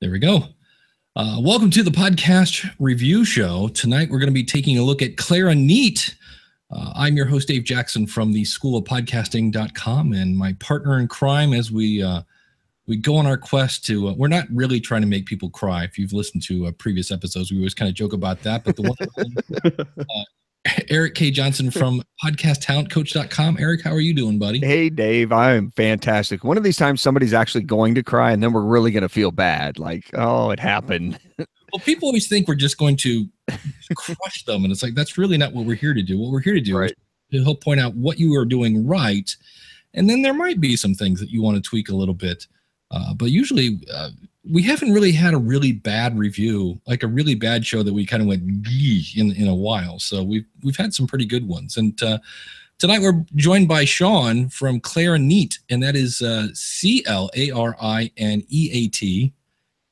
There we go. Welcome to the podcast review show. Tonight, we're going to be taking a look at Clarineat. I'm your host, Dave Jackson from the School of Podcasting.com, and my partner in crime as we go on our quest to, we're not really trying to make people cry. If you've listened to previous episodes, we always kind of joke about that. But the one, Erik K. Johnson from podcasttalentcoach.com. Erik, how are you doing, buddy? Hey, Dave, I'm fantastic. One of these times somebody's actually going to cry, and then we're really going to feel bad. Like, oh, it happened. Well, people always think we're just going to crush them. And it's like, that's really not what we're here to do. What we're here to do is to help point out what you are doing right. And then there might be some things that you want to tweak a little bit. But usually we haven't really had a really bad review, like a really bad show that we kind of went in a while. So we've had some pretty good ones. And tonight we're joined by Sean from Clarineat, and that is Clarineat.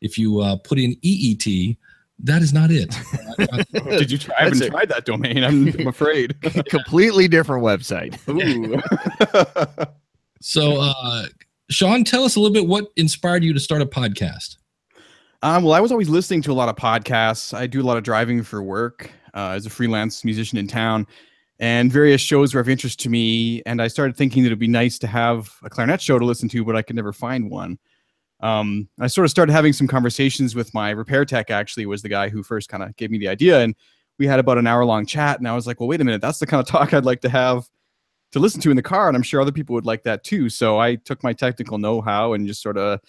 If you put in EET, that is not it. Did you try? I haven't tried that domain. I'm afraid. Completely different website. Ooh. So, Sean, tell us a little bit what inspired you to start a podcast. Well, I was always listening to a lot of podcasts. I do a lot of driving for work as a freelance musician in town, and various shows were of interest to me. And I started thinking that it'd be nice to have a clarinet show to listen to, but I could never find one. I sort of started having some conversations with my repair tech. Actually, was the guy who first kind of gave me the idea, and we had about an hour-long chat. And I was like, well, wait a minute, that's the kind of talk I'd like to have to listen to in the car, and I'm sure other people would like that too. So I took my technical know-how and just sort of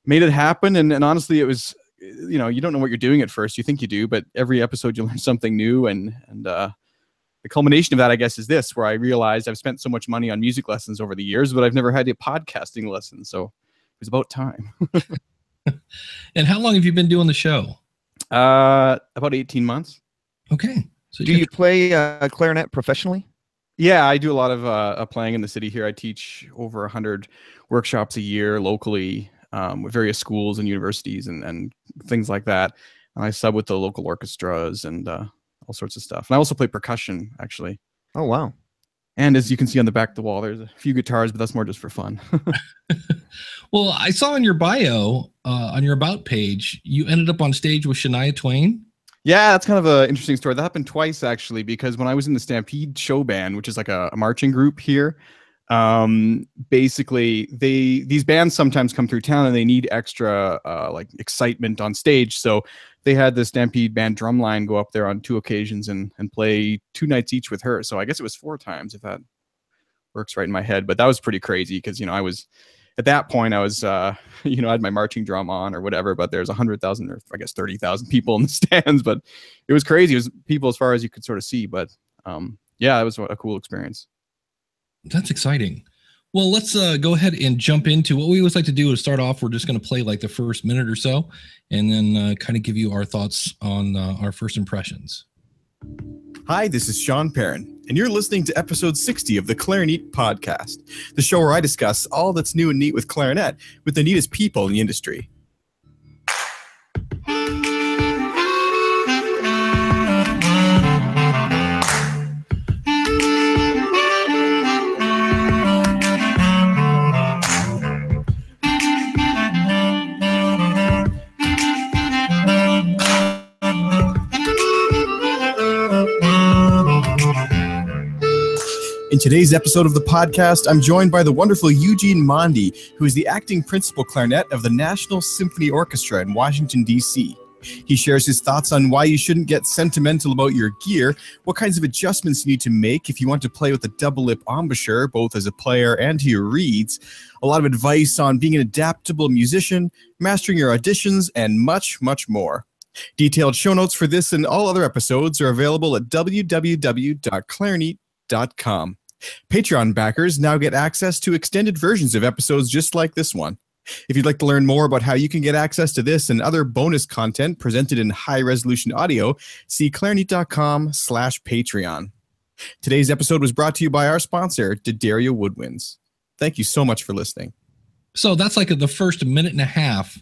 made it happen. And honestly, it was, you don't know what you're doing at first. You think you do, but every episode you learn something new. And the culmination of that, I guess, is this, where I realized I've spent so much money on music lessons over the years, but I've never had a podcasting lesson. So it was about time. And how long have you been doing the show? About 18 months. Okay. So do you play clarinet professionally? Yeah, I do a lot of playing in the city here. I teach over 100 workshops a year locally with various schools and universities and things like that. And I sub with the local orchestras and all sorts of stuff. And I also play percussion, actually. Oh, wow. And as you can see on the back of the wall, there's a few guitars, but that's more just for fun. Well, I saw in your bio, on your About page, you ended up on stage with Shania Twain. Yeah, that's kind of an interesting story. That happened twice, actually, because when I was in the Stampede Show Band, which is like a marching group here, basically these bands sometimes come through town and they need extra like excitement on stage. So they had the Stampede Band drumline go up there on 2 occasions and play 2 nights each with her. So I guess it was 4 times, if that works right in my head. But that was pretty crazy because, I was... At that point, I was, I had my marching drum on or whatever, but there's 100,000 or I guess 30,000 people in the stands, but it was crazy. It was people as far as you could sort of see, but yeah, it was a cool experience. That's exciting. Well, let's go ahead and jump into what we always like to do is start off. We're just going to play like the first minute or so, and then kind of give you our thoughts on our first impressions. Hi, this is Sean Perrin, and you're listening to episode 60 of the Clarineat podcast, the show where I discuss all that's new and neat with clarinet with the neatest people in the industry. In today's episode of the podcast, I'm joined by the wonderful Eugene Mondi, who is the acting principal clarinet of the National Symphony Orchestra in Washington, D.C. He shares his thoughts on why you shouldn't get sentimental about your gear, what kinds of adjustments you need to make if you want to play with a double lip embouchure, both as a player and to your reeds, a lot of advice on being an adaptable musician, mastering your auditions, and much, much more. Detailed show notes for this and all other episodes are available at www.clarineat.com. Patreon backers now get access to extended versions of episodes just like this one. If you'd like to learn more about how you can get access to this and other bonus content presented in high-resolution audio, see clarineat.com/Patreon. Today's episode was brought to you by our sponsor, D'Addario Woodwinds. Thank you so much for listening. So that's like the first minute and a half.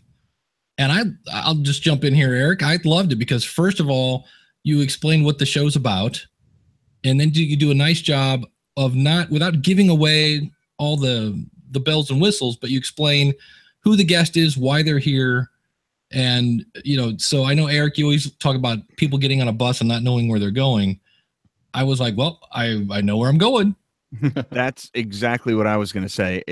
And I'll just jump in here, Erik. I loved it because, first of all, you explain what the show's about, and then you do a nice job of not, without giving away all the bells and whistles, but you explain who the guest is, why they're here, And, so I know, Erik, you always talk about people getting on a bus and not knowing where they're going. I was like, well, I know where I'm going. That's exactly what I was going to say.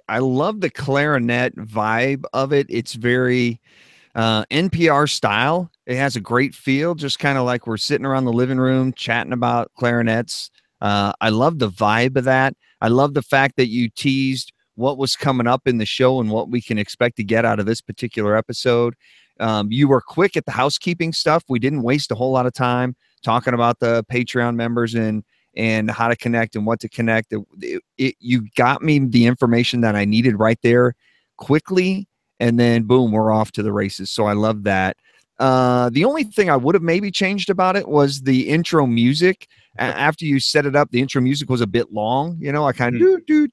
I love the clarinet vibe of it. It's very NPR style. It has a great feel, just kind of like we're sitting around the living room chatting about clarinets. I love the vibe of that. I love the fact that you teased what was coming up in the show and what we can expect to get out of this particular episode. You were quick at the housekeeping stuff. We didn't waste a whole lot of time talking about the Patreon members and how to connect and what to connect. You got me the information that I needed right there quickly, and then boom, we're off to the races. So I love that. The only thing I would have maybe changed about it was the intro music. After you set it up, the intro music was a bit long. I kind of do.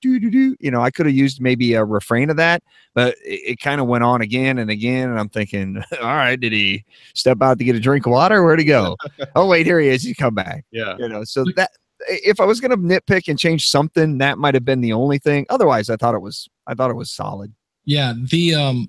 I could have used maybe a refrain of that, but it kind of went on again and again. And I'm thinking, all right, did he step out to get a drink of water? Where'd he go? Oh, wait, here he is. He come back. Yeah. So that if I was going to nitpick and change something, that might have been the only thing. Otherwise, I thought it was solid. Yeah.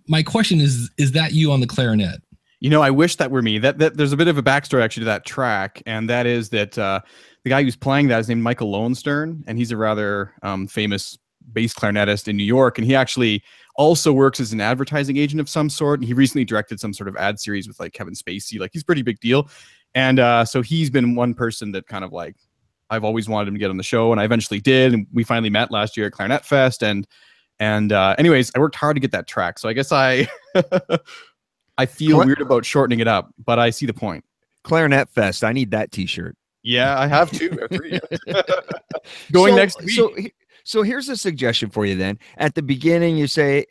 My question is that you on the clarinet? I wish that were me. That there's a bit of a backstory actually to that track, and that is that the guy who's playing that is named Michael Lowenstern, and he's a rather famous bass clarinetist in New York, and he actually also works as an advertising agent of some sort. And he recently directed some sort of ad series with like Kevin Spacey. Like, he's a pretty big deal, and so he's been one person that kind of like I've always wanted him to get on the show, and I eventually did, and we finally met last year at Clarinet Fest, and anyways, I worked hard to get that track, so I guess I feel weird about shortening it up, but I see the point. Clarinet Fest. I need that T-shirt. Yeah, I have two. Going next week. So here's a suggestion for you then. At the beginning, you say,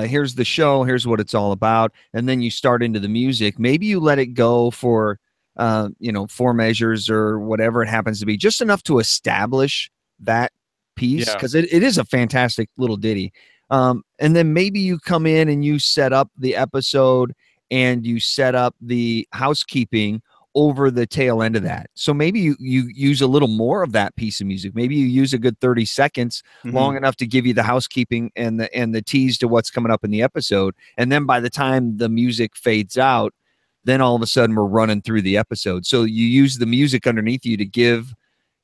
here's the show, here's what it's all about, and then you start into the music. Maybe you let it go for, 4 measures or whatever it happens to be, just enough to establish that piece, because it is a fantastic little ditty. And then maybe you come in and you set up the episode and you set up the housekeeping over the tail end of that. So maybe you use a little more of that piece of music. Maybe you use a good 30 seconds, long enough to give you the housekeeping and the tease to what's coming up in the episode. And then by the time the music fades out, then all of a sudden we're running through the episode. So you use the music underneath you to give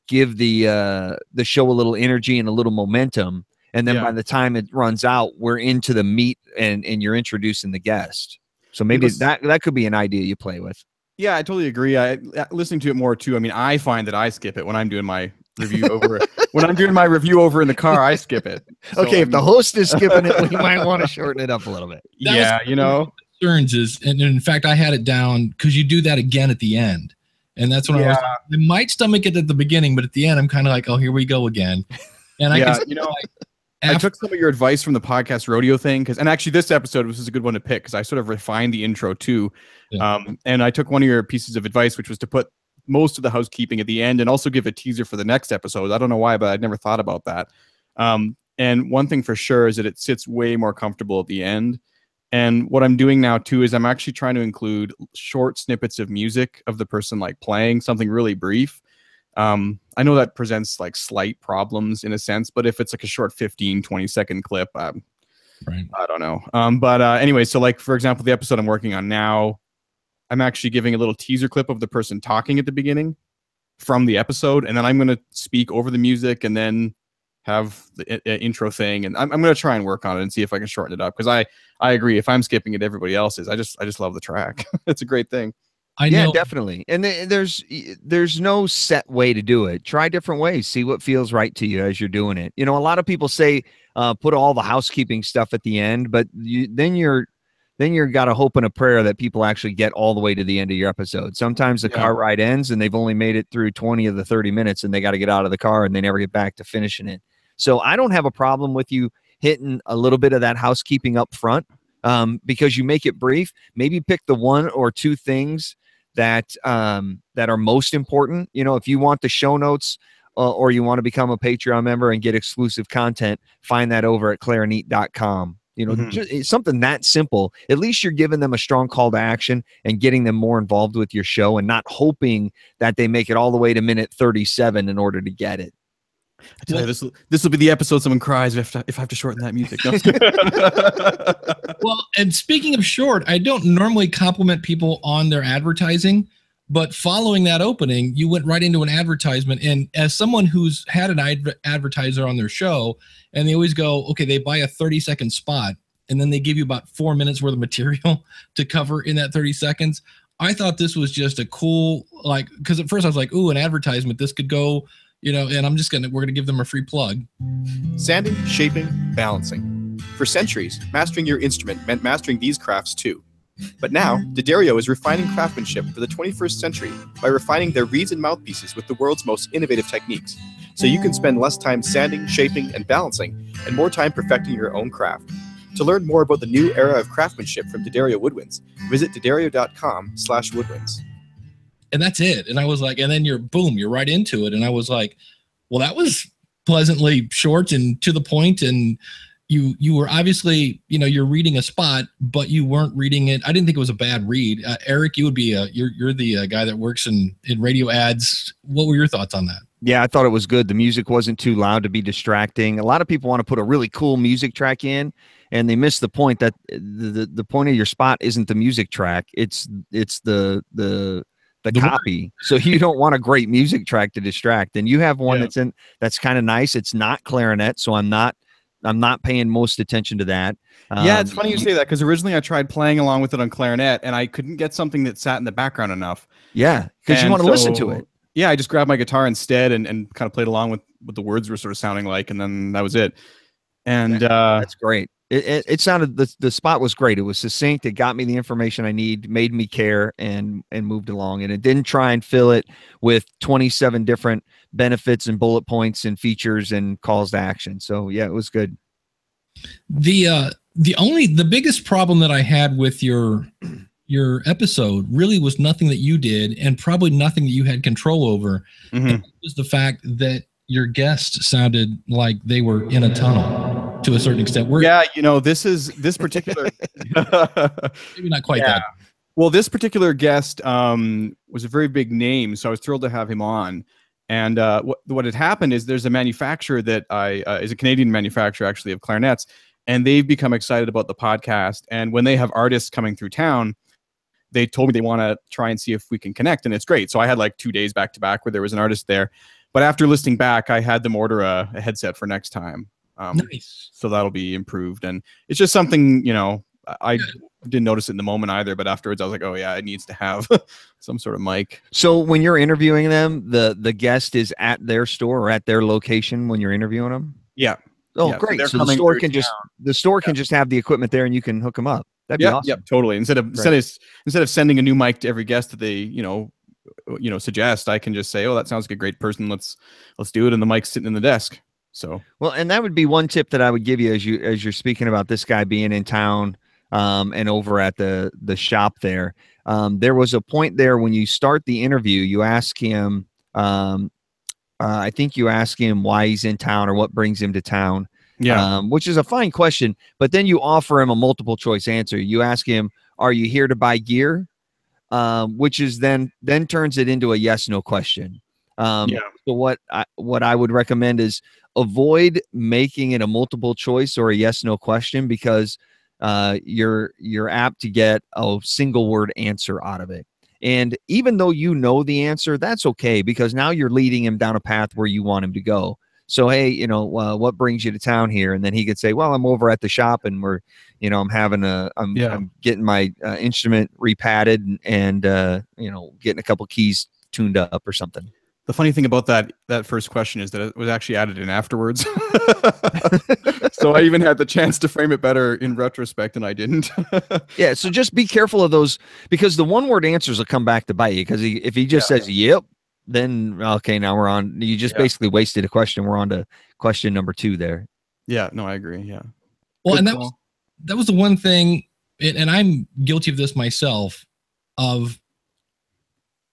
the show a little energy and a little momentum. And then by the time it runs out, we're into the meat and you're introducing the guest. So maybe that could be an idea you play with. Yeah, I totally agree. Listening to it more too. I mean, I find that I skip it when I'm doing my review over when I'm doing my review over in the car. I skip it. So, okay, if the host is skipping it, we might want to shorten it up a little bit. Concerns is, and in fact, I had it down because you do that again at the end, and that's when I might stomach it at the beginning, but at the end, I'm kind of like, oh, here we go again. And I took some of your advice from the podcast rodeo thing, and actually this episode was a good one to pick because I sort of refined the intro too. Yeah. And I took one of your pieces of advice, which was to put most of the housekeeping at the end and also give a teaser for the next episode. I don't know why, but I'd never thought about that. And one thing for sure is that it sits way more comfortable at the end. And what I'm doing now too is I'm actually trying to include short snippets of music of the person like playing something really brief. I know that presents like slight problems in a sense, but if it's like a short 15-20 second clip, right. I don't know. But anyway, so like, for example, the episode I'm working on now, I'm actually giving a little teaser clip of the person talking at the beginning from the episode. And then I'm going to speak over the music and then have the intro thing. And I'm going to try and work on it and see if I can shorten it up. Cause I agree. If I'm skipping it, everybody else is. I just love the track. It's a great thing. Yeah, definitely. And there's no set way to do it. Try different ways. See what feels right to you as you're doing it. A lot of people say put all the housekeeping stuff at the end, but then you're got a hope and a prayer that people actually get all the way to the end of your episode. Sometimes the car ride ends and they've only made it through 20 of the 30 minutes and they got to get out of the car and they never get back to finishing it. So I don't have a problem with you hitting a little bit of that housekeeping up front because you make it brief. Maybe pick the 1 or 2 things that are most important. If you want the show notes or you want to become a Patreon member and get exclusive content, find that over at clarineat.com. Just something that simple. At least you're giving them a strong call to action and getting them more involved with your show and not hoping that they make it all the way to minute 37 in order to get it. I tell you, this will be the episode someone cries if I have to shorten that music. No. Well, and speaking of short, I don't normally compliment people on their advertising, but following that opening, you went right into an advertisement. And as someone who's had an advertiser on their show, and they always go, okay, they buy a 30-second spot, and then they give you about 4 minutes worth of material to cover in that 30 seconds. I thought this was just a cool, like, because at first I was like, ooh, an advertisement, this could go, you know, and we're gonna give them a free plug. Sanding, shaping, balancing. For centuries, mastering your instrument meant mastering these crafts too. But now, D'Addario is refining craftsmanship for the 21st century by refining their reeds and mouthpieces with the world's most innovative techniques, so you can spend less time sanding, shaping, and balancing, and more time perfecting your own craft. To learn more about the new era of craftsmanship from D'Addario Woodwinds, visit d'addario.com/woodwinds. And that's it. And I was like, and then you're right into it. And I was like, well, that was pleasantly short and to the point. And you were obviously, you know, you're reading a spot, but you weren't reading it. I didn't think it was a bad read. Erik, you would be you're the guy that works in radio ads. What were your thoughts on that? Yeah, I thought it was good. The music wasn't too loud to be distracting. A lot of people want to put a really cool music track in, and they miss the point that the point of your spot isn't the music track. It's the copy. So you don't want a great music track to distract. And you have one that's kind of nice. It's not clarinet, so I'm not paying most attention to that. Yeah, it's funny you say that, because originally I tried playing along with it on clarinet, and I couldn't get something that sat in the background enough. Yeah, because you want to listen to it. Yeah, I just grabbed my guitar instead and kind of played along with what the words were sort of sounding like, and then that was it. And that's great. It sounded, the spot was great. It was succinct. It got me the information I need, made me care, and moved along. And it didn't try and fill it with 27 different benefits and bullet points and features and calls to action. So yeah, it was good. The biggest problem that I had with your episode really was nothing that you did, and probably nothing that you had control over. Mm-hmm. It was the fact that your guests sounded like they were in a tunnel to a certain extent. This particular maybe not quite that. Well, this particular guest was a very big name, so I was thrilled to have him on. And what had happened is there's a manufacturer that is a Canadian manufacturer actually of clarinets, and they've become excited about the podcast. And when they have artists coming through town, they told me they want to try and see if we can connect, and it's great. So I had like 2 days back to back where there was an artist there. But after listening back, I had them order a headset for next time. Nice. So that'll be improved. And it's just something, you know, I didn't notice it in the moment either, but afterwards I was like, oh yeah, it needs to have some sort of mic. So when you're interviewing them, the guest is at their store or at their location when you're interviewing them? Yeah. Oh, yeah, great. So the store can just have the equipment there and you can hook them up. That'd be awesome. Yep, totally. Instead of sending a new mic to every guest that they, suggest, I can just say, oh, that sounds like a great person. Let's do it. And the mic's sitting in the desk. So, well, and that would be one tip that I would give you as you're speaking about this guy being in town, and over at the shop there. There was a point there when you start the interview, you ask him, I think you ask him why he's in town or what brings him to town. Yeah. Which is a fine question, but then you offer him a multiple choice answer. You ask him, are you here to buy gear? Which is then turns it into a yes, no question. So what I would recommend is avoid making it a multiple choice or a yes, no question, because you're apt to get a single word answer out of it. And even though you know the answer, that's okay, because now you're leading him down a path where you want him to go. So, hey, what brings you to town here? And then he could say, well, I'm over at the shop and I'm getting my instrument repadded and getting a couple keys tuned up or something. The funny thing about that first question is that it was actually added in afterwards. So I even had the chance to frame it better in retrospect, and I didn't. Yeah, so just be careful of those, because the one-word answers will come back to bite you, because if he just says, yep, then, okay, now we're on. You just basically wasted a question. We're on to question number 2 there. Yeah, no, I agree, yeah. Well, and that was the one thing, and I'm guilty of this myself, of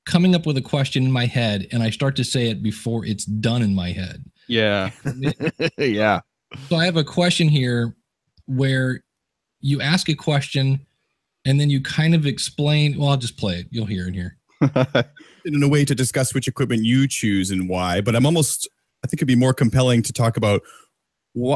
coming up with a question in my head, and I start to say it before it's done in my head. Yeah. Yeah. So I have a question here where you ask a question and then you kind of explain. Well, I'll just play it. You'll hear it here. In a way to discuss which equipment you choose and why, but I'm almost I think it'd be more compelling to talk about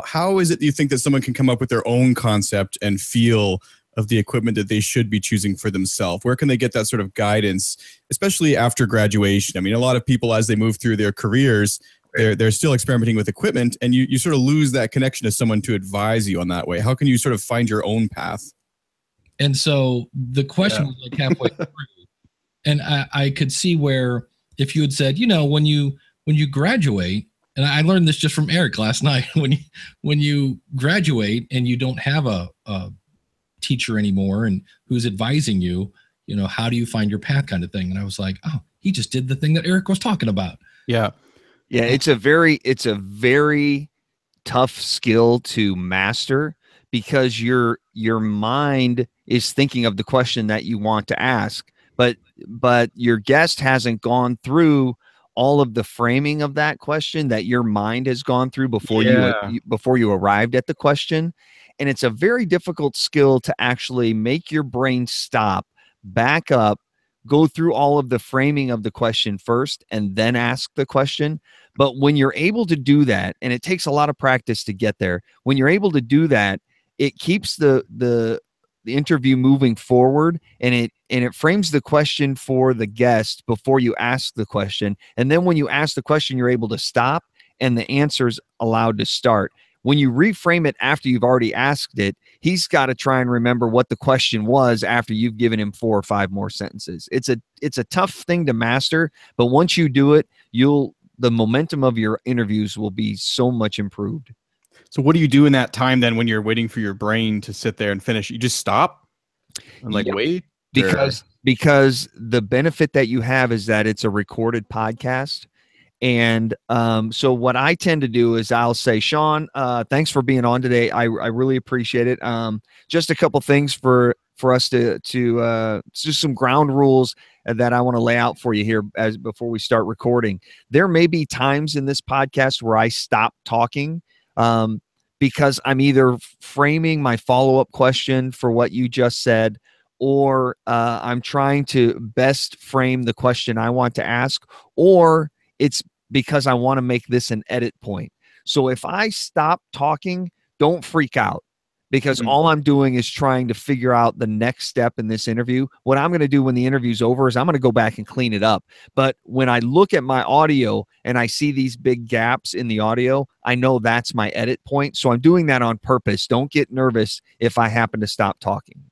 how is it that you think that someone can come up with their own concept and feel of the equipment that they should be choosing for themselves? Where can they get that sort of guidance, especially after graduation? I mean, a lot of people, as they move through their careers, they're still experimenting with equipment, and you sort of lose that connection to someone to advise you on that way. How can you sort of find your own path? And so the question was like halfway through, and I could see where if you had said, when you graduate, and I learned this just from Erik last night, when you graduate and you don't have a teacher anymore and who's advising you, how do you find your path kind of thing? And I was like, oh, he just did the thing that Erik was talking about. Yeah. Yeah. It's a very tough skill to master, because your mind is thinking of the question that you want to ask, but your guest hasn't gone through all of the framing of that question that your mind has gone through before you arrived at the question. And it's a very difficult skill to actually make your brain stop, back up, go through all of the framing of the question first, and then ask the question. But when you're able to do that, and it takes a lot of practice to get there, when you're able to do that, it keeps the interview moving forward, and it frames the question for the guest before you ask the question. And then when you ask the question, you're able to stop, and the answer's allowed to start. When you reframe it after you've already asked it, he's got to try and remember what the question was after you've given him 4 or 5 more sentences. It's a tough thing to master, but once you do it, the momentum of your interviews will be so much improved. So what do you do in that time then when you're waiting for your brain to sit there and finish? You just stop and wait? Because the benefit that you have is that it's a recorded podcast. And so what I tend to do is I'll say, Sean, thanks for being on today. I really appreciate it. Just a couple things for us to just some ground rules that I want to lay out for you here before we start recording. There may be times in this podcast where I stop talking because I'm either framing my follow-up question for what you just said, or I'm trying to best frame the question I want to ask, or it's because I want to make this an edit point. So if I stop talking, don't freak out, because all I'm doing is trying to figure out the next step in this interview. What I'm going to do when the interview's over is I'm going to go back and clean it up. But when I look at my audio and I see these big gaps in the audio, I know that's my edit point. So I'm doing that on purpose. Don't get nervous if I happen to stop talking.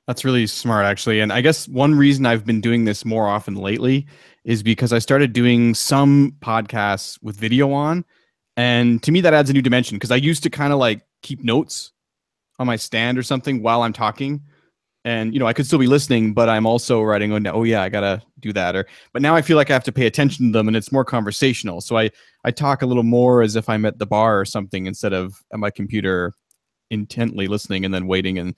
That's really smart, actually. And I guess one reason I've been doing this more often lately is because I started doing some podcasts with video on. And to me, that adds a new dimension, because I used to kind of keep notes on my stand or something while I'm talking. And, I could still be listening, but I'm also writing on, oh yeah, I got to do that. But now I feel like I have to pay attention to them, and it's more conversational. So I talk a little more as if I'm at the bar or something, instead of at my computer intently listening and then waiting. And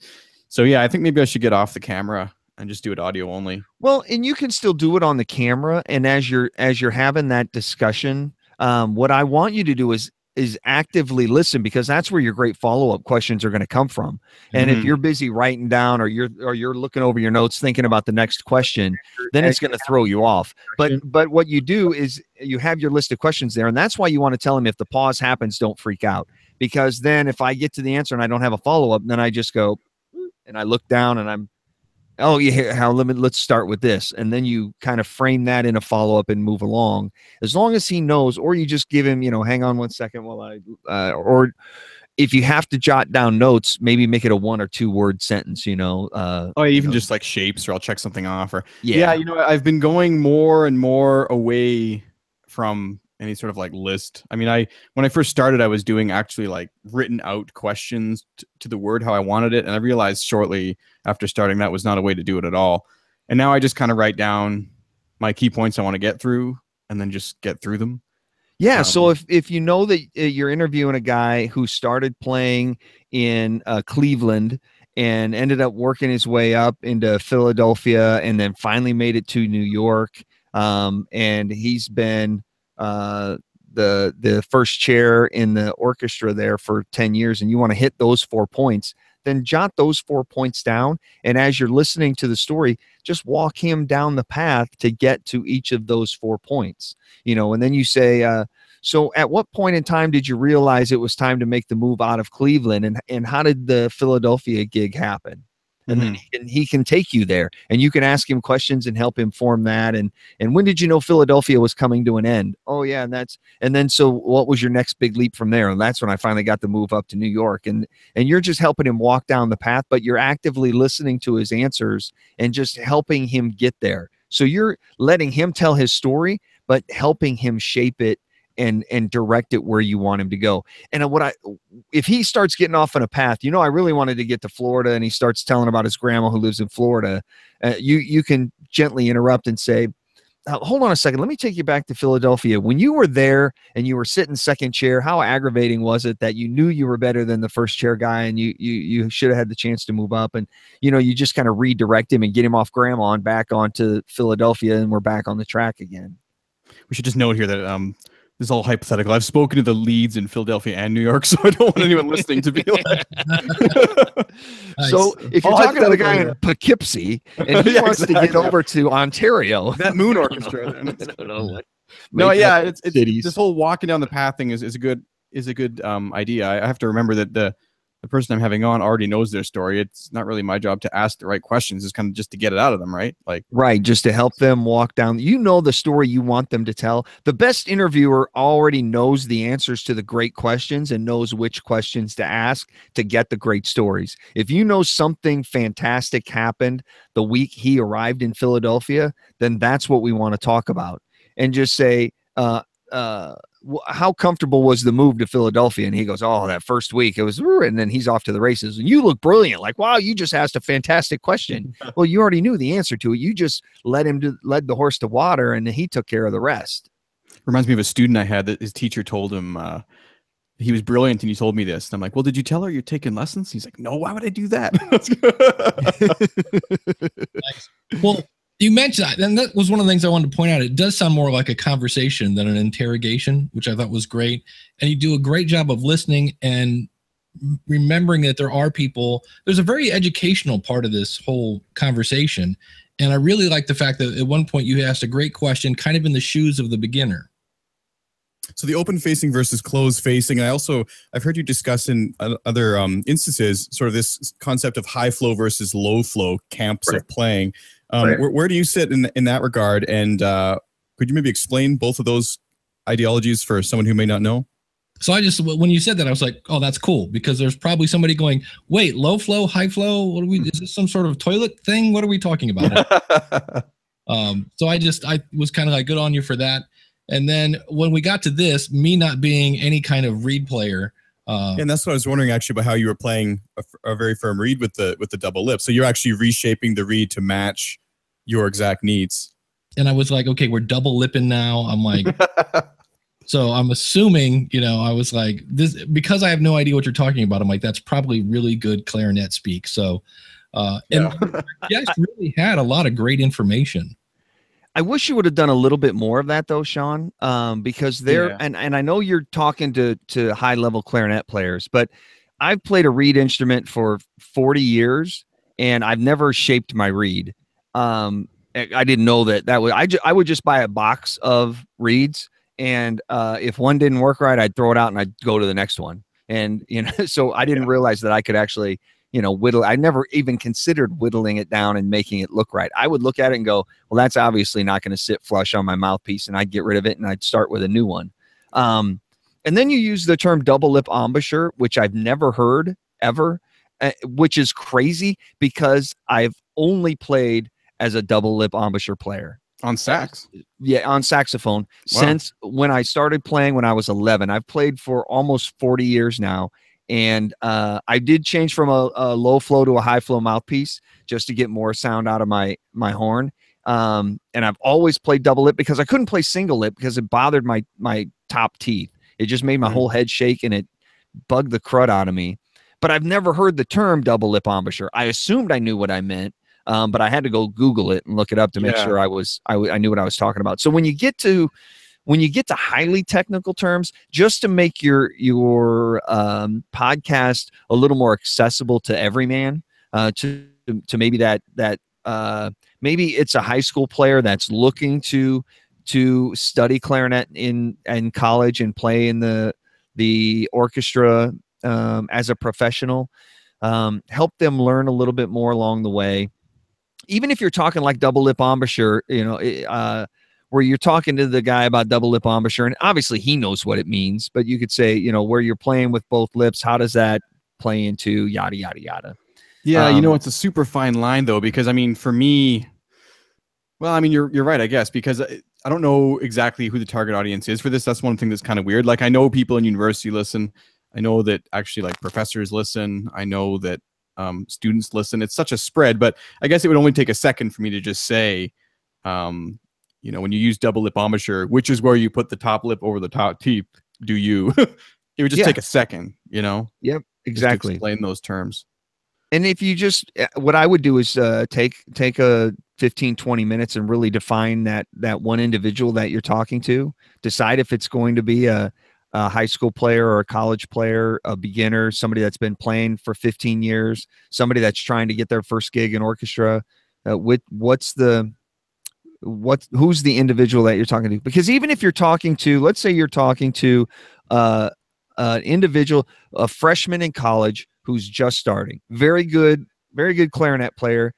so, yeah, I think maybe I should get off the camera and just do it audio only. Well, and you can still do it on the camera. And as you're having that discussion, what I want you to do is actively listen, because that's where your great follow-up questions are going to come from. And if you're busy writing down, or you're looking over your notes thinking about the next question, then it's going to throw you off. But what you do is you have your list of questions there, and that's why you want to tell him, if the pause happens, don't freak out, because then if I get to the answer and I don't have a follow-up, then I just go and I look down and let's start with this. And then you kind of frame that in a follow-up and move along, as long as he knows. Or you just give him, hang on one second while or if you have to jot down notes, maybe make it a 1 or 2 word sentence, just like shapes, or I'll check something off, or I've been going more and more away from any sort of list. I mean, when I first started, I was doing actually written out questions to the word how I wanted it. And I realized shortly after starting that was not a way to do it at all. And now I just kind of write down my key points I want to get through, and then just get through them. Yeah. So if you know that you're interviewing a guy who started playing in Cleveland and ended up working his way up into Philadelphia, and then finally made it to New York, and he's been the first chair in the orchestra there for 10 years, and you want to hit those 4 points, then jot those 4 points down. And as you're listening to the story, just walk him down the path to get to each of those 4 points, and then you say, So at what point in time did you realize it was time to make the move out of Cleveland, and how did the Philadelphia gig happen? And then he can take you there, and you can ask him questions and help him form that. And when did you know Philadelphia was coming to an end? Oh yeah, and then so what was your next big leap from there? And that's when I finally got the move up to New York. And you're just helping him walk down the path, but you're actively listening to his answers and just helping him get there. So you're letting him tell his story, but helping him shape it and direct it where you want him to go. And if he starts getting off on a path, I really wanted to get to Florida, and he starts telling about his grandma who lives in Florida, you can gently interrupt and say, hold on a second, let me take you back to Philadelphia. When you were there and you were sitting second chair, how aggravating was it that you knew you were better than the first chair guy, and you should have had the chance to move up? And you just kind of redirect him and get him off grandma and back onto Philadelphia, and we're back on the track again. We should just note here that this is all hypothetical. I've spoken to the leads in Philadelphia and New York, so I don't want anyone listening to be like. So if you're talking to the guy in Poughkeepsie and he wants to get over to Ontario, that Moon Orchestra. It's this whole walking down the path thing is a good idea. I have to remember that the person I'm having on already knows their story. It's not really my job to ask the right questions. It's kind of just to get it out of them, right? Right, just to help them walk down. The story you want them to tell. The best interviewer already knows the answers to the great questions and knows which questions to ask to get the great stories. If you know something fantastic happened the week he arrived in Philadelphia, then that's what we want to talk about. And just say, how comfortable was the move to Philadelphia? And he goes, oh, that first week it was, and then he's off to the races. And you look brilliant. Like, wow, you just asked a fantastic question. Well, you already knew the answer to it. You just led the horse to water, and he took care of the rest. Reminds me of a student I had that his teacher told him he was brilliant, and he told me this. And I'm like, well, did you tell her you're taking lessons? He's like, no, why would I do that? Nice. Well, you mentioned that, and that was one of the things I wanted to point out. It does sound more like a conversation than an interrogation, which I thought was great. And you do a great job of listening and remembering that there are people. There's a very educational part of this whole conversation. And I really like the fact that at one point you asked a great question, kind of in the shoes of the beginner. So the open facing versus closed facing. And I've heard you discuss in other instances, sort of this concept of high flow versus low flow camps of playing. Where do you sit in that regard? And could you maybe explain both of those ideologies for someone who may not know? So when you said that, I was like, oh, that's cool, because there's probably somebody going, wait, low flow, high flow? Is this some sort of toilet thing? What are we talking about? So I was kind of like, good on you for that. And then when we got to this, me not being any kind of reed player. And that's what I was wondering actually about how you were playing a very firm reed with the double lip. So you're actually reshaping the reed to match your exact needs. And I was like, okay, we're double lipping now. I'm like, so I'm assuming, I was like, this, because I have no idea what you're talking about. I'm like, that's probably really good clarinet speak. So, and you guys really had a lot of great information. I wish you would have done a little bit more of that though, Sean, because and I know you're talking to high level clarinet players, but I've played a reed instrument for 40 years and I've never shaped my reed. I didn't know that was, I would just buy a box of reeds, and if one didn't work right, I'd throw it out and I'd go to the next one. And, so I didn't realize that I could actually, whittle. I never even considered whittling it down and making it look right. I would look at it and go, well, that's obviously not going to sit flush on my mouthpiece, and I'd get rid of it and I'd start with a new one. And then you use the term double lip embouchure, which I've never heard ever, which is crazy because I've only played as a double lip embouchure player. On sax? Yeah, on saxophone. Wow. Since when I started playing when I was 11. I've played for almost 40 years now. And I did change from a low flow to a high flow mouthpiece just to get more sound out of my horn. And I've always played double lip because I couldn't play single lip because it bothered my top teeth. It just made my whole head shake and it bugged the crud out of me. But I've never heard the term double lip embouchure. I assumed I knew what I meant, but I had to go Google it and look it up to make sure I knew what I was talking about. So when you get to highly technical terms, just to make your podcast a little more accessible to every man, to maybe that maybe it's a high school player that's looking to to study clarinet in college and play in the orchestra as a professional. Help them learn a little bit more along the way. Even if you're talking like double lip embouchure, where you're talking to the guy about double lip embouchure, and obviously he knows what it means, but you could say, where you're playing with both lips, how does that play into yada, yada, yada. Yeah, it's a super fine line though, because I mean, for me, well, I mean, you're right, I guess, because I don't know exactly who the target audience is for this. That's one thing that's kind of weird. Like, I know people in university listen. I know that actually like professors listen. I know that students listen. It's such a spread, but I guess it would only take a second for me to just say, when you use double lip embouchure, which is where you put the top lip over the top teeth, do you? It would just take a second, Yep, exactly. Just to explain those terms. And if you just, what I would do is take a 15, 20 minutes and really define that one individual that you're talking to. Decide if it's going to be a high school player or a college player, a beginner, somebody that's been playing for 15 years, somebody that's trying to get their first gig in orchestra. Who's the individual that you're talking to? Because even if you're talking to, let's say you're talking to an individual, a freshman in college who's just starting, very good clarinet player,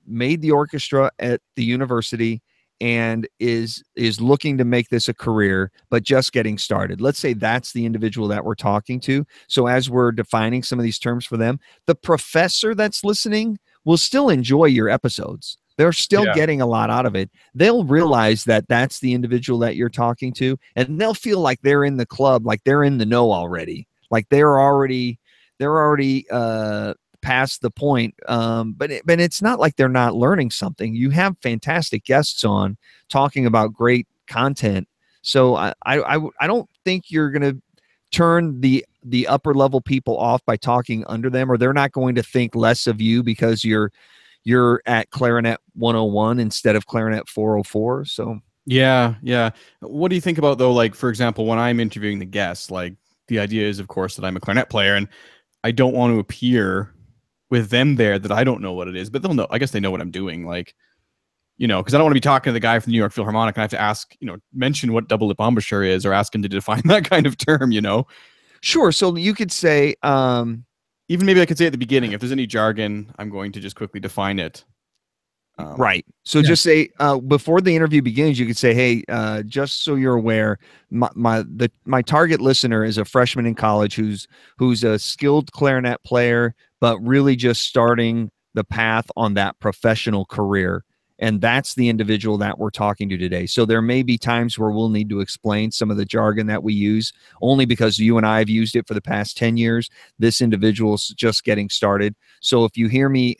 made the orchestra at the university and is looking to make this a career, but just getting started. Let's say that's the individual that we're talking to. So as we're defining some of these terms for them, the professor that's listening will still enjoy your episodes. They're still getting a lot out of it. They'll realize that that's the individual that you're talking to, and they'll feel like they're in the club, like they're in the know already, like they're already past the point. But it's not like they're not learning something. You have fantastic guests on talking about great content. So I don't think you're going to turn the upper level people off by talking under them, or they're not going to think less of you because you're at Clarinet 101 instead of Clarinet 404. So yeah. What do you think about though? Like, for example, when I'm interviewing the guests, like the idea is, of course, that I'm a clarinet player and I don't want to appear with them there that I don't know what it is, but they'll know. I guess they know what I'm doing. Like, because I don't want to be talking to the guy from the New York Philharmonic and I have to ask, mention what double lip embouchure is or ask him to define that kind of term, Sure. So you could say, even maybe I could say at the beginning, if there's any jargon, I'm going to just quickly define it. Right. So just say, before the interview begins, you could say, hey, just so you're aware, my target listener is a freshman in college who's a skilled clarinet player, but really just starting the path on that professional career. And that's the individual that we're talking to today. So there may be times where we'll need to explain some of the jargon that we use, only because you and I have used it for the past 10 years. This individual's just getting started. So if you hear me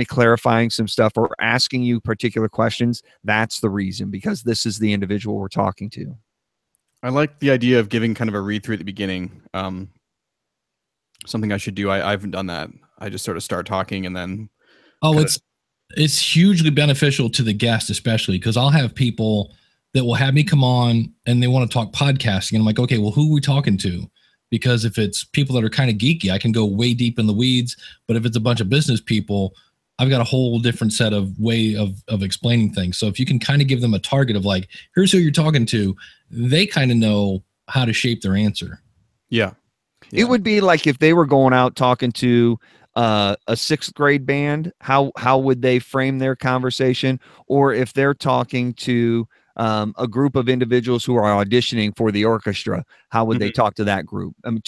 clarifying some stuff or asking you particular questions, that's the reason, because this is the individual we're talking to. I like the idea of giving kind of a read through at the beginning. Something I should do. I haven't done that. I just sort of start talking and then. Oh, it's hugely beneficial to the guest, especially because I'll have people that will have me come on and they want to talk podcasting. And I'm like, okay, well, who are we talking to? Because if it's people that are kind of geeky, I can go way deep in the weeds. But if it's a bunch of business people, I've got a whole different set of way of explaining things. So if you can kind of give them a target of like, here's who you're talking to, they kind of know how to shape their answer. Yeah. It would be like if they were going out talking to a 6th grade band, how would they frame their conversation? Or if they're talking to a group of individuals who are auditioning for the orchestra, how would they talk to that group? I mean,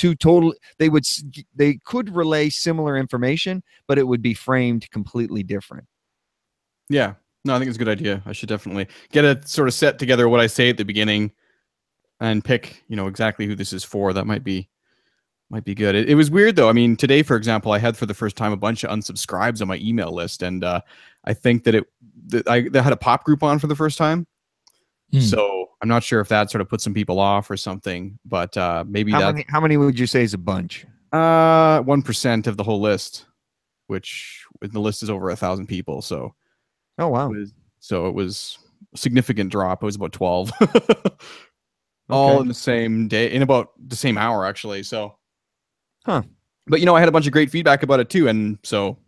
they could relay similar information, but it would be framed completely different. Yeah, no, I think it's a good idea. I should definitely get a sort of set together what I say at the beginning and pick, exactly who this is for. That might be good. It was weird though. I mean, today, for example, I had for the first time a bunch of unsubscribes on my email list, and I think that I had a pop group on for the first time. So I'm not sure if that sort of put some people off or something, but maybe how many would you say is a bunch? 1% of the whole list, which the list is over 1,000 people. So, oh wow, it was a significant drop. It was about 12, all in the same day, in about the same hour actually. So, but I had a bunch of great feedback about it too, and so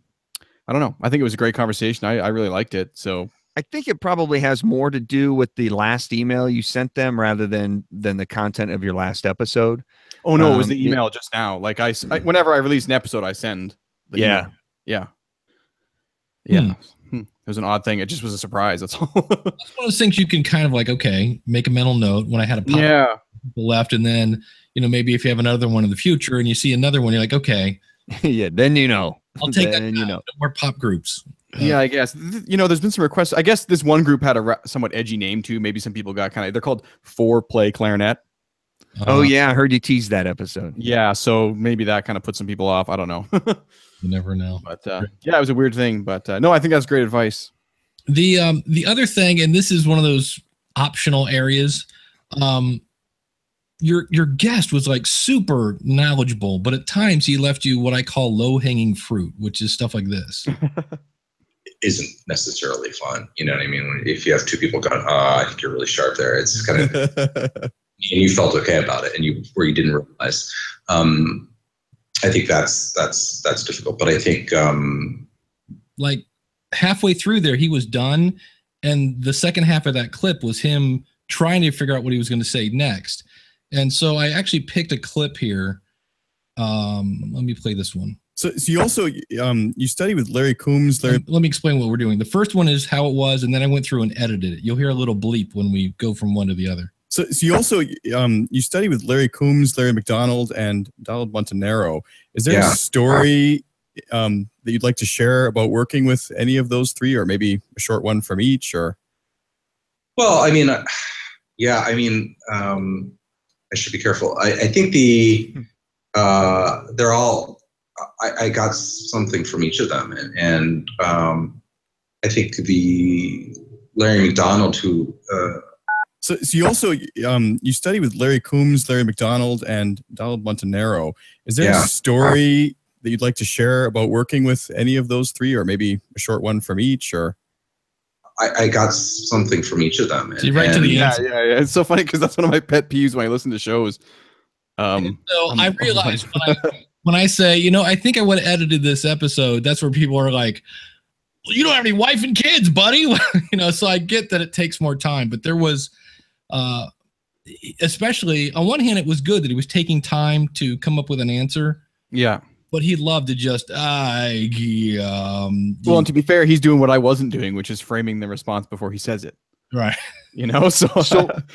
I don't know. I think it was a great conversation. I really liked it. So I think it probably has more to do with the last email you sent them rather than the content of your last episode. Oh no, it was the email just now. Like whenever I release an episode, I send the email. Yeah. It was an odd thing. It just was a surprise. That's all. That's one of those things you can kind of like, okay, make a mental note when I had a pop people left, and then maybe if you have another one in the future and you see another one, you're like, okay, then I'll take that. No more pop groups. Yeah, I guess there's been some requests. I guess this one group had a somewhat edgy name too. Maybe some people got they're called 4-Play Clarineat. Oh yeah, I heard you tease that episode. Yeah, so maybe that kind of put some people off. I don't know. You never know. But yeah, it was a weird thing. But no, I think that's great advice. The other thing, and this is one of those optional areas, your guest was like super knowledgeable, but at times he left you what I call low-hanging fruit, which is stuff like this. Isn't necessarily fun. You know what I mean? If you have two people going, I think you're really sharp there. It's kind of, and you felt okay about it, and you didn't realize. I think that's difficult, but I think like halfway through there, he was done, and the second half of that clip was him trying to figure out what he was going to say next. And so I actually picked a clip here. Let me play this one. So you also you study with Larry Coombs. Let me explain what we're doing. The first one is how it was, and then I went through and edited it. You'll hear a little bleep when we go from one to the other. So you also you study with Larry Coombs, Larry McDonald, and Donald Montanaro. Is there a story that you'd like to share about working with any of those three, or maybe a short one from each? Or well, I mean, I should be careful. I think they're all. I got something from each of them, and I think the Larry McDonald who. So you also you study with Larry Coombs, Larry McDonald, and Donald Montanaro. Is there a story that you'd like to share about working with any of those three, or maybe a short one from each? Or I got something from each of them. So right to the end. Yeah. It's so funny because that's one of my pet peeves when I listen to shows. So I realized when I say, I think I would have edited this episode, that's where people are like, well, you don't have any wife and kids, buddy. So I get that it takes more time, but there was, especially on one hand, it was good that he was taking time to come up with an answer. Yeah. But he'd love to just, well, and to be fair, he's doing what I wasn't doing, which is framing the response before he says it. Right.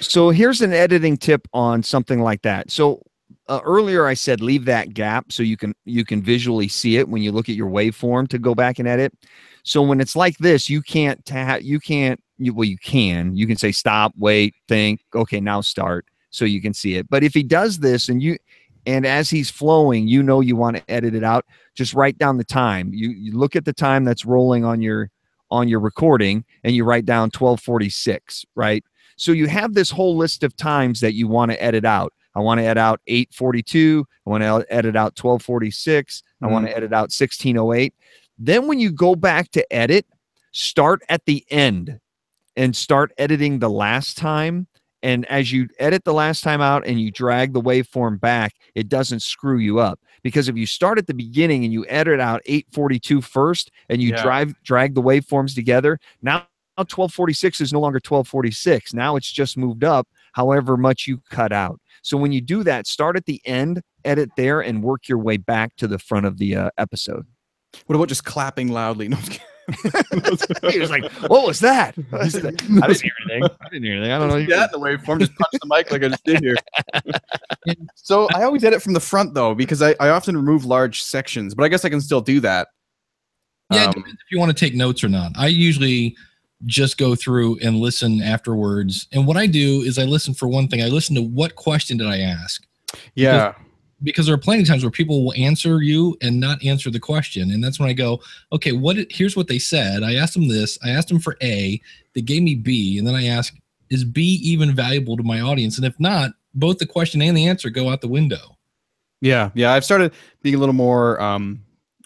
So here's an editing tip on something like that. So earlier I said leave that gap so you can visually see it when you look at your waveform to go back and edit. So when it's like this, you can say stop, wait, think, okay, now start, so you can see it. But if he does this and as he's flowing, you want to edit it out, just write down the time. You look at the time that's rolling on your recording and you write down 12:46, right? So you have this whole list of times that you want to edit out. I want to edit out 8:42. I want to edit out 12:46. I want to edit out 16:08. Then when you go back to edit, start at the end and start editing the last time. And as you edit the last time out and you drag the waveform back, it doesn't screw you up. Because if you start at the beginning and you edit out 8:42 first and you drag the waveforms together, now 12:46 is no longer 12:46. Now it's just moved up however much you cut out. So when you do that, start at the end, edit there, and work your way back to the front of the episode. What about just clapping loudly? No, he was like, what was that? I didn't hear anything. I don't know. That in the waveform, just punch the mic like I just did here. So I always edit from the front, though, because I often remove large sections, but I guess I can still do that. Yeah, it depends if you want to take notes or not. I usually just go through and listen afterwards. And what I do is I listen for one thing. I listen to what question did I ask? Yeah. Because there are plenty of times where people will answer you and not answer the question. And that's when I go, okay, here's what they said. I asked them this. I asked them for A. They gave me B. And then I ask, is B even valuable to my audience? And if not, both the question and the answer go out the window. Yeah. I've started being a little more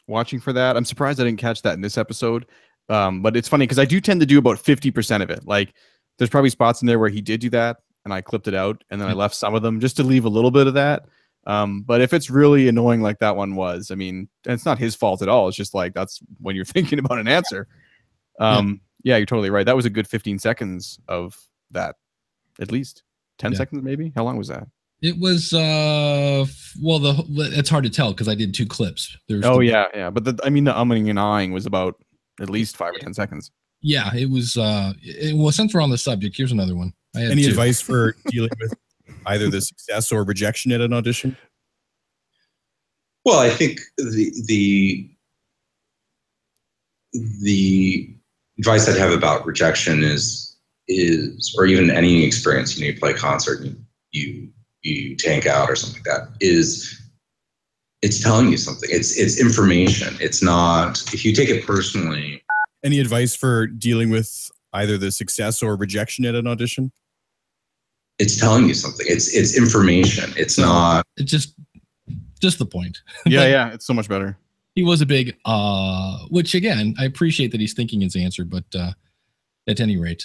watching for that. I'm surprised I didn't catch that in this episode. But it's funny because I do tend to do about 50% of it. Like there's probably spots in there where he did do that and I clipped it out and then I left some of them just to leave a little bit of that. But if it's really annoying like that one was, I mean, it's not his fault at all. It's just like that's when you're thinking about an answer. Yeah, you're totally right. That was a good 15 seconds of that, at least 10 seconds, maybe. How long was that? It was it's hard to tell because I did 2 clips. Yeah. But the umming and ahhing was about at least 5 or 10 seconds. Yeah, it was. Well, since we're on the subject, here's another one. I had Any 2. advice for dealing with either the success or rejection at an audition? Well, I think the advice I'd have about rejection is or even any experience, you play a concert and you tank out or something like that, it's telling you something. It's information. It's not, if you take it personally. Any advice for dealing with either the success or rejection at an audition? It's telling you something. It's information. It's not. It's just the point. Yeah, it's so much better. He was a big which again, I appreciate that he's thinking his answer, but at any rate,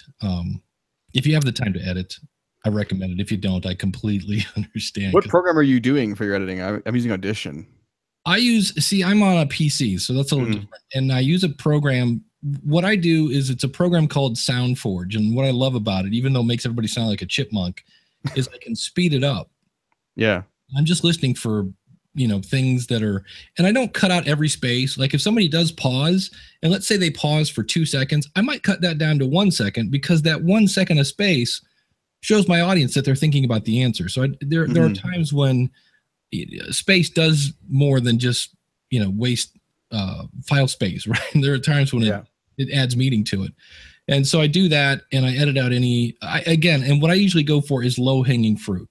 if you have the time to edit, I recommend it. If you don't, I completely understand. What program are you doing for your editing? I'm using Audition. I'm on a PC, so that's a little different. And I use a program. What I do is it's a program called SoundForge. And what I love about it, even though it makes everybody sound like a chipmunk, is I can speed it up. Yeah. I'm just listening for, things that are, and I don't cut out every space. Like if somebody does pause, and let's say they pause for 2 seconds, I might cut that down to 1 second because that 1 second of space shows my audience that they're thinking about the answer. So there are times when space does more than just, waste file space, right? There are times when it adds meaning to it. And so I do that and I edit out and what I usually go for is low hanging fruit.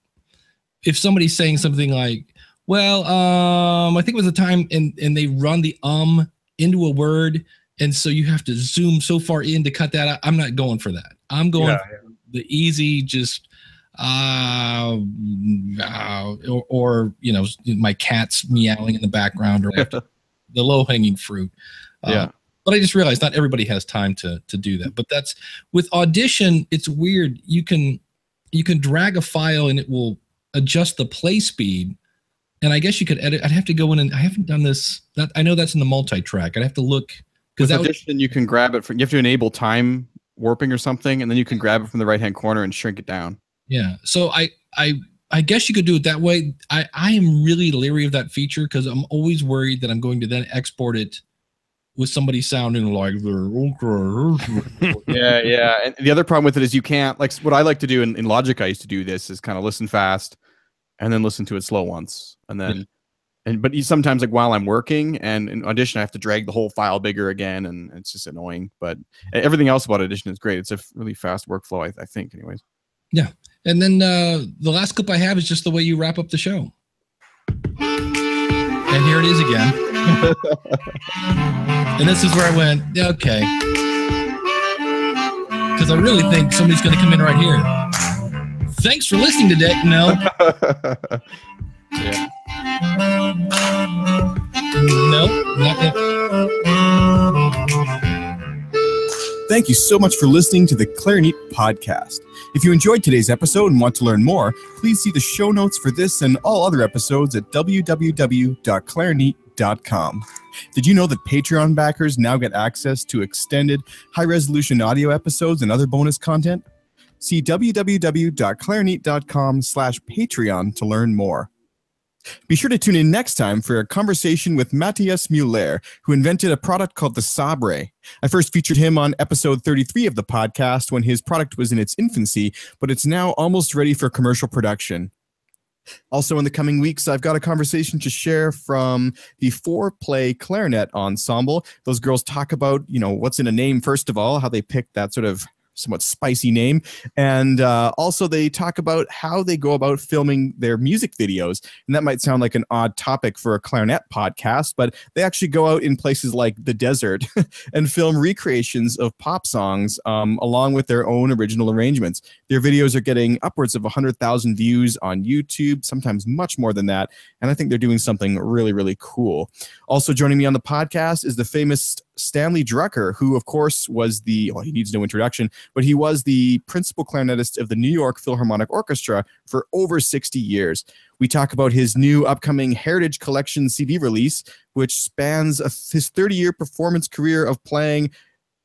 If somebody's saying something like, well, I think it was a time and they run the into a word. And so you have to zoom so far in to cut that out. I'm not going for that. I'm going for the easy, just, or my cat's meowing in the background or the low hanging fruit. But I just realized not everybody has time to do that. But that's with Audition. It's weird. You can drag a file and it will adjust the play speed. And I guess you could edit. I'd have to go in and I haven't done this. I know that's in the multi-track. I'd have to look because Audition you can grab it. You have to enable time warping or something, and then you can grab it from the right-hand corner and shrink it down. Yeah. So I guess you could do it that way. I am really leery of that feature because I'm always worried that I'm going to then export it with somebody sounding like yeah. And the other problem with it is you can't, like what I like to do in Logic, I used to do this is kind of listen fast and then listen to it slow once. And then, but sometimes like while I'm working and in Audition, I have to drag the whole file bigger again. And it's just annoying, but everything else about Audition is great. It's a really fast workflow, I think anyways. Yeah. And then the last clip I have is just the way you wrap up the show. And here it is again. And this is where I went, okay. Because I really think somebody's going to come in right here. Thanks for listening today. No. Yeah. Nope. Not yet. Thank you so much for listening to the Clarineat podcast. If you enjoyed today's episode and want to learn more, please see the show notes for this and all other episodes at www.clarineat.com. Did you know that Patreon backers now get access to extended, high-resolution audio episodes and other bonus content? See www.clarineat.com/Patreon to learn more. Be sure to tune in next time for a conversation with Matthias Muller, who invented a product called the Sabre. I first featured him on episode 33 of the podcast when his product was in its infancy, but it's now almost ready for commercial production. Also in the coming weeks, I've got a conversation to share from the 4-play clarinet ensemble. Those girls talk about, what's in a name, first of all, how they picked that sort of somewhat spicy name. And also they talk about how they go about filming their music videos. And that might sound like an odd topic for a clarinet podcast, but they actually go out in places like the desert and film recreations of pop songs along with their own original arrangements. Their videos are getting upwards of 100,000 views on YouTube, sometimes much more than that. And I think they're doing something really, really cool. Also joining me on the podcast is the famous Stanley Drucker, who, of course, was he needs no introduction, but he was the principal clarinetist of the New York Philharmonic Orchestra for over 60 years. We talk about his new upcoming Heritage Collection CD release, which spans his 30-year performance career of playing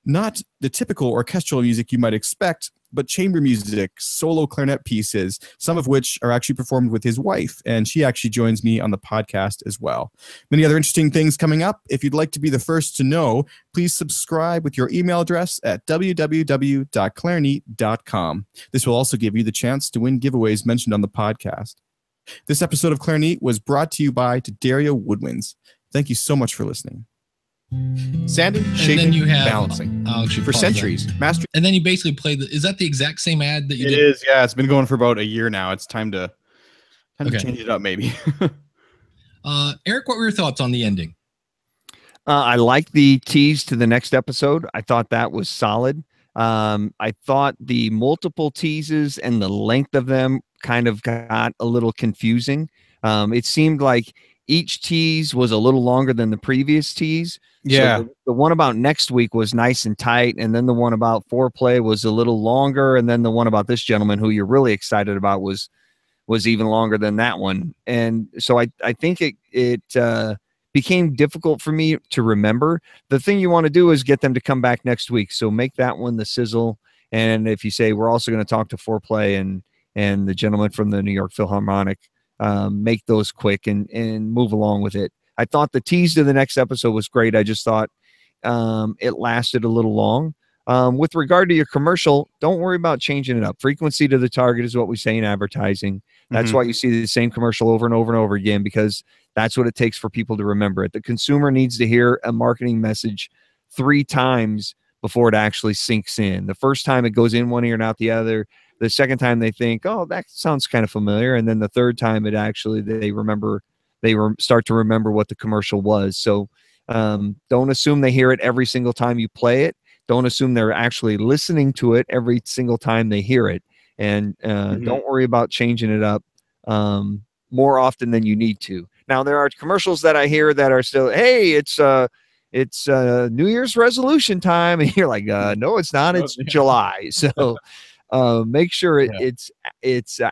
Not the typical orchestral music you might expect, but chamber music, solo clarinet pieces, some of which are actually performed with his wife, and she actually joins me on the podcast as well. Many other interesting things coming up. If you'd like to be the first to know, please subscribe with your email address at www.clarineat.com. This will also give you the chance to win giveaways mentioned on the podcast. This episode of Clarineat was brought to you by Dario Woodwinds. Thank you so much for listening. Sanding, shaping, balancing for centuries. Master. And then you basically play is that the exact same ad that you did? It is, yeah. It's been going for about a year now. It's time to change it up, maybe. Erik, what were your thoughts on the ending? I like the tease to the next episode. I thought that was solid. I thought the multiple teases and the length of them kind of got a little confusing. It seemed like each tease was a little longer than the previous tease. Yeah. So the one about next week was nice and tight. And then the one about foreplay was a little longer. And then the one about this gentleman who you're really excited about was even longer than that one. And so I think it became difficult for me to remember. The thing you want to do is get them to come back next week. So make that one the sizzle. And if you say, we're also going to talk to foreplay and the gentleman from the New York Philharmonic, make those quick and move along with it. I thought the tease to the next episode was great. I just thought it lasted a little long. With regard to your commercial, don't worry about changing it up. Frequency to the target is what we say in advertising. That's why you see the same commercial over and over and over again, because that's what it takes for people to remember it. The consumer needs to hear a marketing message 3 times before it actually sinks in. The first time it goes in one ear and out the other. The second time they think, oh, that sounds kind of familiar. And then the third time they start to remember what the commercial was. So don't assume they hear it every single time you play it. Don't assume they're actually listening to it every single time they hear it. And don't worry about changing it up more often than you need to. Now, there are commercials that I hear that are still, hey, it's New Year's resolution time. And you're like, no, it's not. It's July. So make sure it's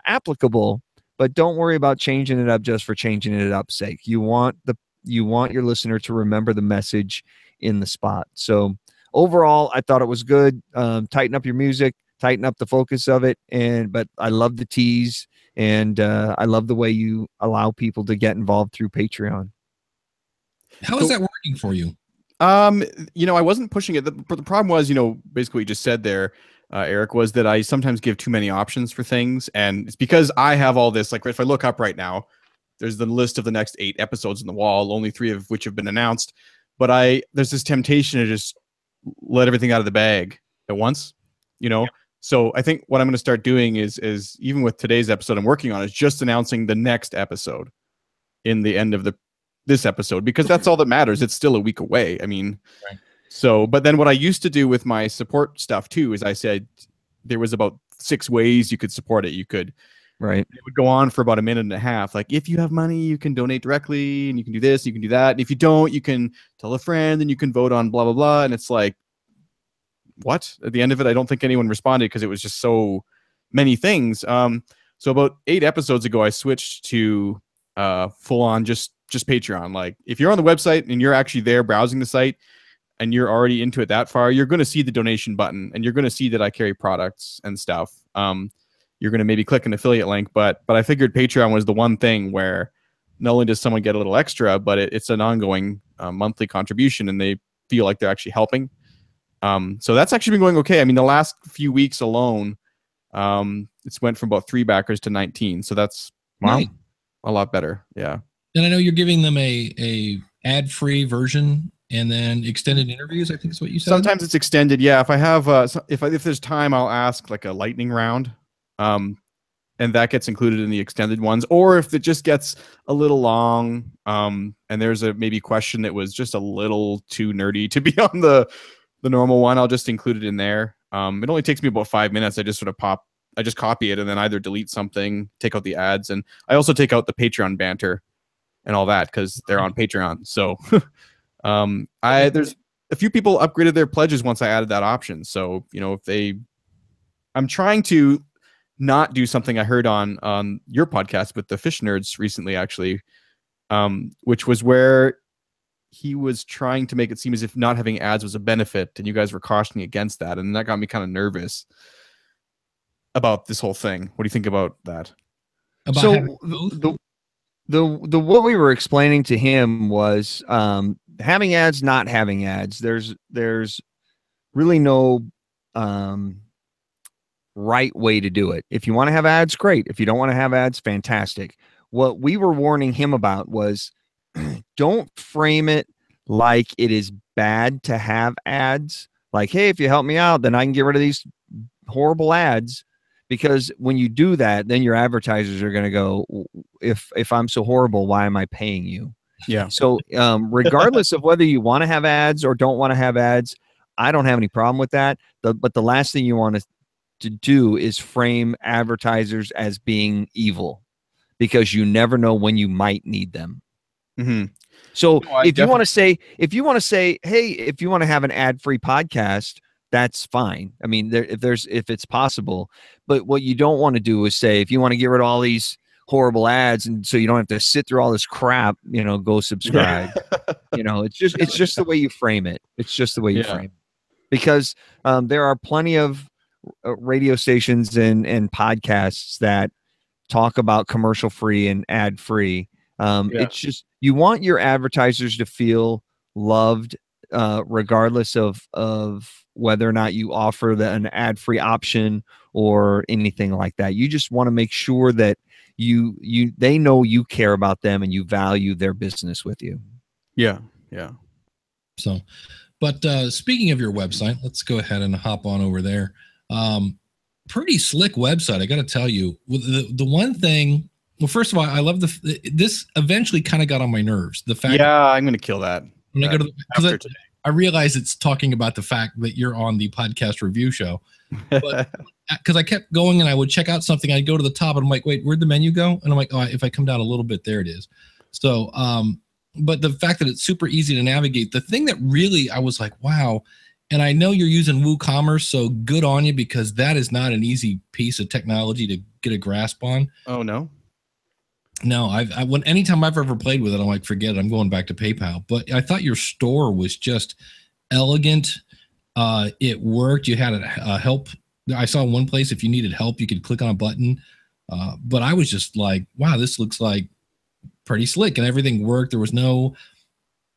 applicable, but don't worry about changing it up just for changing it up's sake. You want your listener to remember the message in the spot. So overall, I thought it was good. Tighten up your music, tighten up the focus of it. But I love the tease, and I love the way you allow people to get involved through Patreon. How is that working for you? I wasn't pushing it. The problem was, basically what you just said there, Erik, was that I sometimes give too many options for things. And it's because I have all this, like if I look up right now, there's the list of the next 8 episodes on the wall, only 3 of which have been announced. But there's this temptation to just let everything out of the bag at once, Yep. So I think what I'm going to start doing is even with today's episode I'm working on is just announcing the next episode in the end of this episode, because that's all that matters. It's still a week away. I mean, right. So, but then what I used to do with my support stuff too, is I said there was about 6 ways you could support it. You could, right. It would go on for about 1.5 minutes. Like, if you have money, you can donate directly, and you can do this, you can do that. And if you don't, you can tell a friend, and you can vote on blah, blah, blah. And it's like, what? At the end of it, I don't think anyone responded because it was just so many things. So about 8 episodes ago, I switched to full on just Patreon. Like, if you're on the website and you're actually there browsing the site and you're already into it that far, you're going to see the donation button, and you're going to see that I carry products and stuff. You're going to maybe click an affiliate link, but I figured Patreon was the one thing where not only does someone get a little extra, but it's an ongoing monthly contribution, and they feel like they're actually helping. So that's actually been going okay. I mean, the last few weeks alone, it's went from about 3 backers to 19. So that's a lot better. Yeah. And I know you're giving them a ad-free version and then extended interviews, I think is what you said. Sometimes it's extended. Yeah. If I have, if there's time, I'll ask like a lightning round. And that gets included in the extended ones. Or if it just gets a little long, and there's a maybe question that was just a little too nerdy to be on the normal one, I'll just include it in there. It only takes me about 5 minutes. I just copy it and then either delete something, take out the ads. And I also take out the Patreon banter and all that because they're on Patreon. So there's a few people upgraded their pledges once I added that option. So, I'm trying to not do something I heard on your podcast with the Fish Nerds recently, actually, which was where he was trying to make it seem as if not having ads was a benefit, and you guys were cautioning against that, and that got me kind of nervous about this whole thing. What do you think about that? So the what we were explaining to him was having ads, not having ads. There's really no right way to do it. If you want to have ads, great. If you don't want to have ads, fantastic. What we were warning him about was don't frame it like it is bad to have ads. Like, hey, if you help me out, then I can get rid of these horrible ads. Because when you do that, then your advertisers are going to go, if I'm so horrible, why am I paying you? Yeah. So regardless of whether you want to have ads or don't want to have ads, I don't have any problem with that. But the last thing you want to do is frame advertisers as being evil, because you never know when you might need them. Mm-hmm. So if you want to say, hey, if you want to have an ad-free podcast, that's fine. I mean, if it's possible, but what you don't want to do is say, if you want to get rid of all these horrible ads, and so you don't have to sit through all this crap, go subscribe. It's just the way you frame it. It's just the way you frame it. Because there are plenty of radio stations and podcasts that talk about commercial free and ad free. It's just, you want your advertisers to feel loved, regardless of whether or not you offer an ad-free option or anything like that. You just want to make sure that they know you care about them and you value their business with you. Yeah. So, but speaking of your website, let's go ahead and hop on over there. Pretty slick website, I got to tell you. The one thing, well, first of all, I love this eventually kind of got on my nerves. The fact, I'm going to kill that. When I go to after today. I realize it's talking about the fact that you're on the podcast review show, but because I kept going and I would check out something, I'd go to the top and I'm like, wait, where'd the menu go? And I'm like, oh, if I come down a little bit, there it is. So, but the fact that it's super easy to navigate, the thing that really I was like, wow. And I know you're using WooCommerce, so good on you, because that is not an easy piece of technology to get a grasp on. Oh, no. No, anytime I've ever played with it, I'm like, forget it. I'm going back to PayPal. But I thought your store was just elegant. It worked. You had a help. I saw one place, if you needed help, you could click on a button. But I was just like, wow, this looks like pretty slick, and everything worked. There was no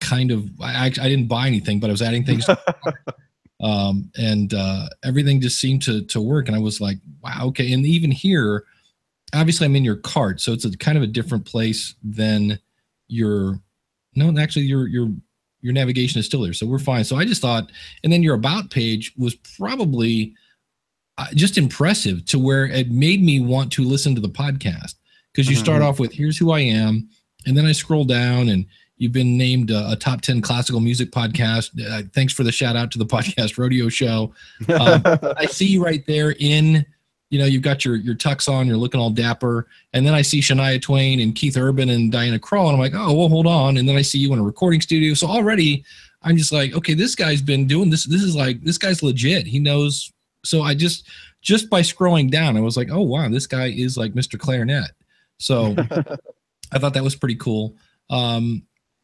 kind of, I didn't buy anything, but I was adding things. And everything just seemed to work. And I was like, wow, okay. And even here, obviously I'm in your cart, so it's a kind of a different place than your navigation is still there, so we're fine. So I just thought, and then your about page was probably just impressive to where it made me want to listen to the podcast, because you start off with, here's who I am, and then I scroll down and you've been named a top 10 classical music podcast. Thanks for the shout out to the podcast rodeo show. I see you right there in, you've got your tux on, you're looking all dapper. And then I see Shania Twain and Keith Urban and Diana Krall, and I'm like, oh, well, hold on. And then I see you in a recording studio. So already I'm just like, okay, this guy's been doing this. This guy's legit. He knows. So I just by scrolling down, I was like, oh, wow, this guy is like Mr. Clarineat. So I thought that was pretty cool. And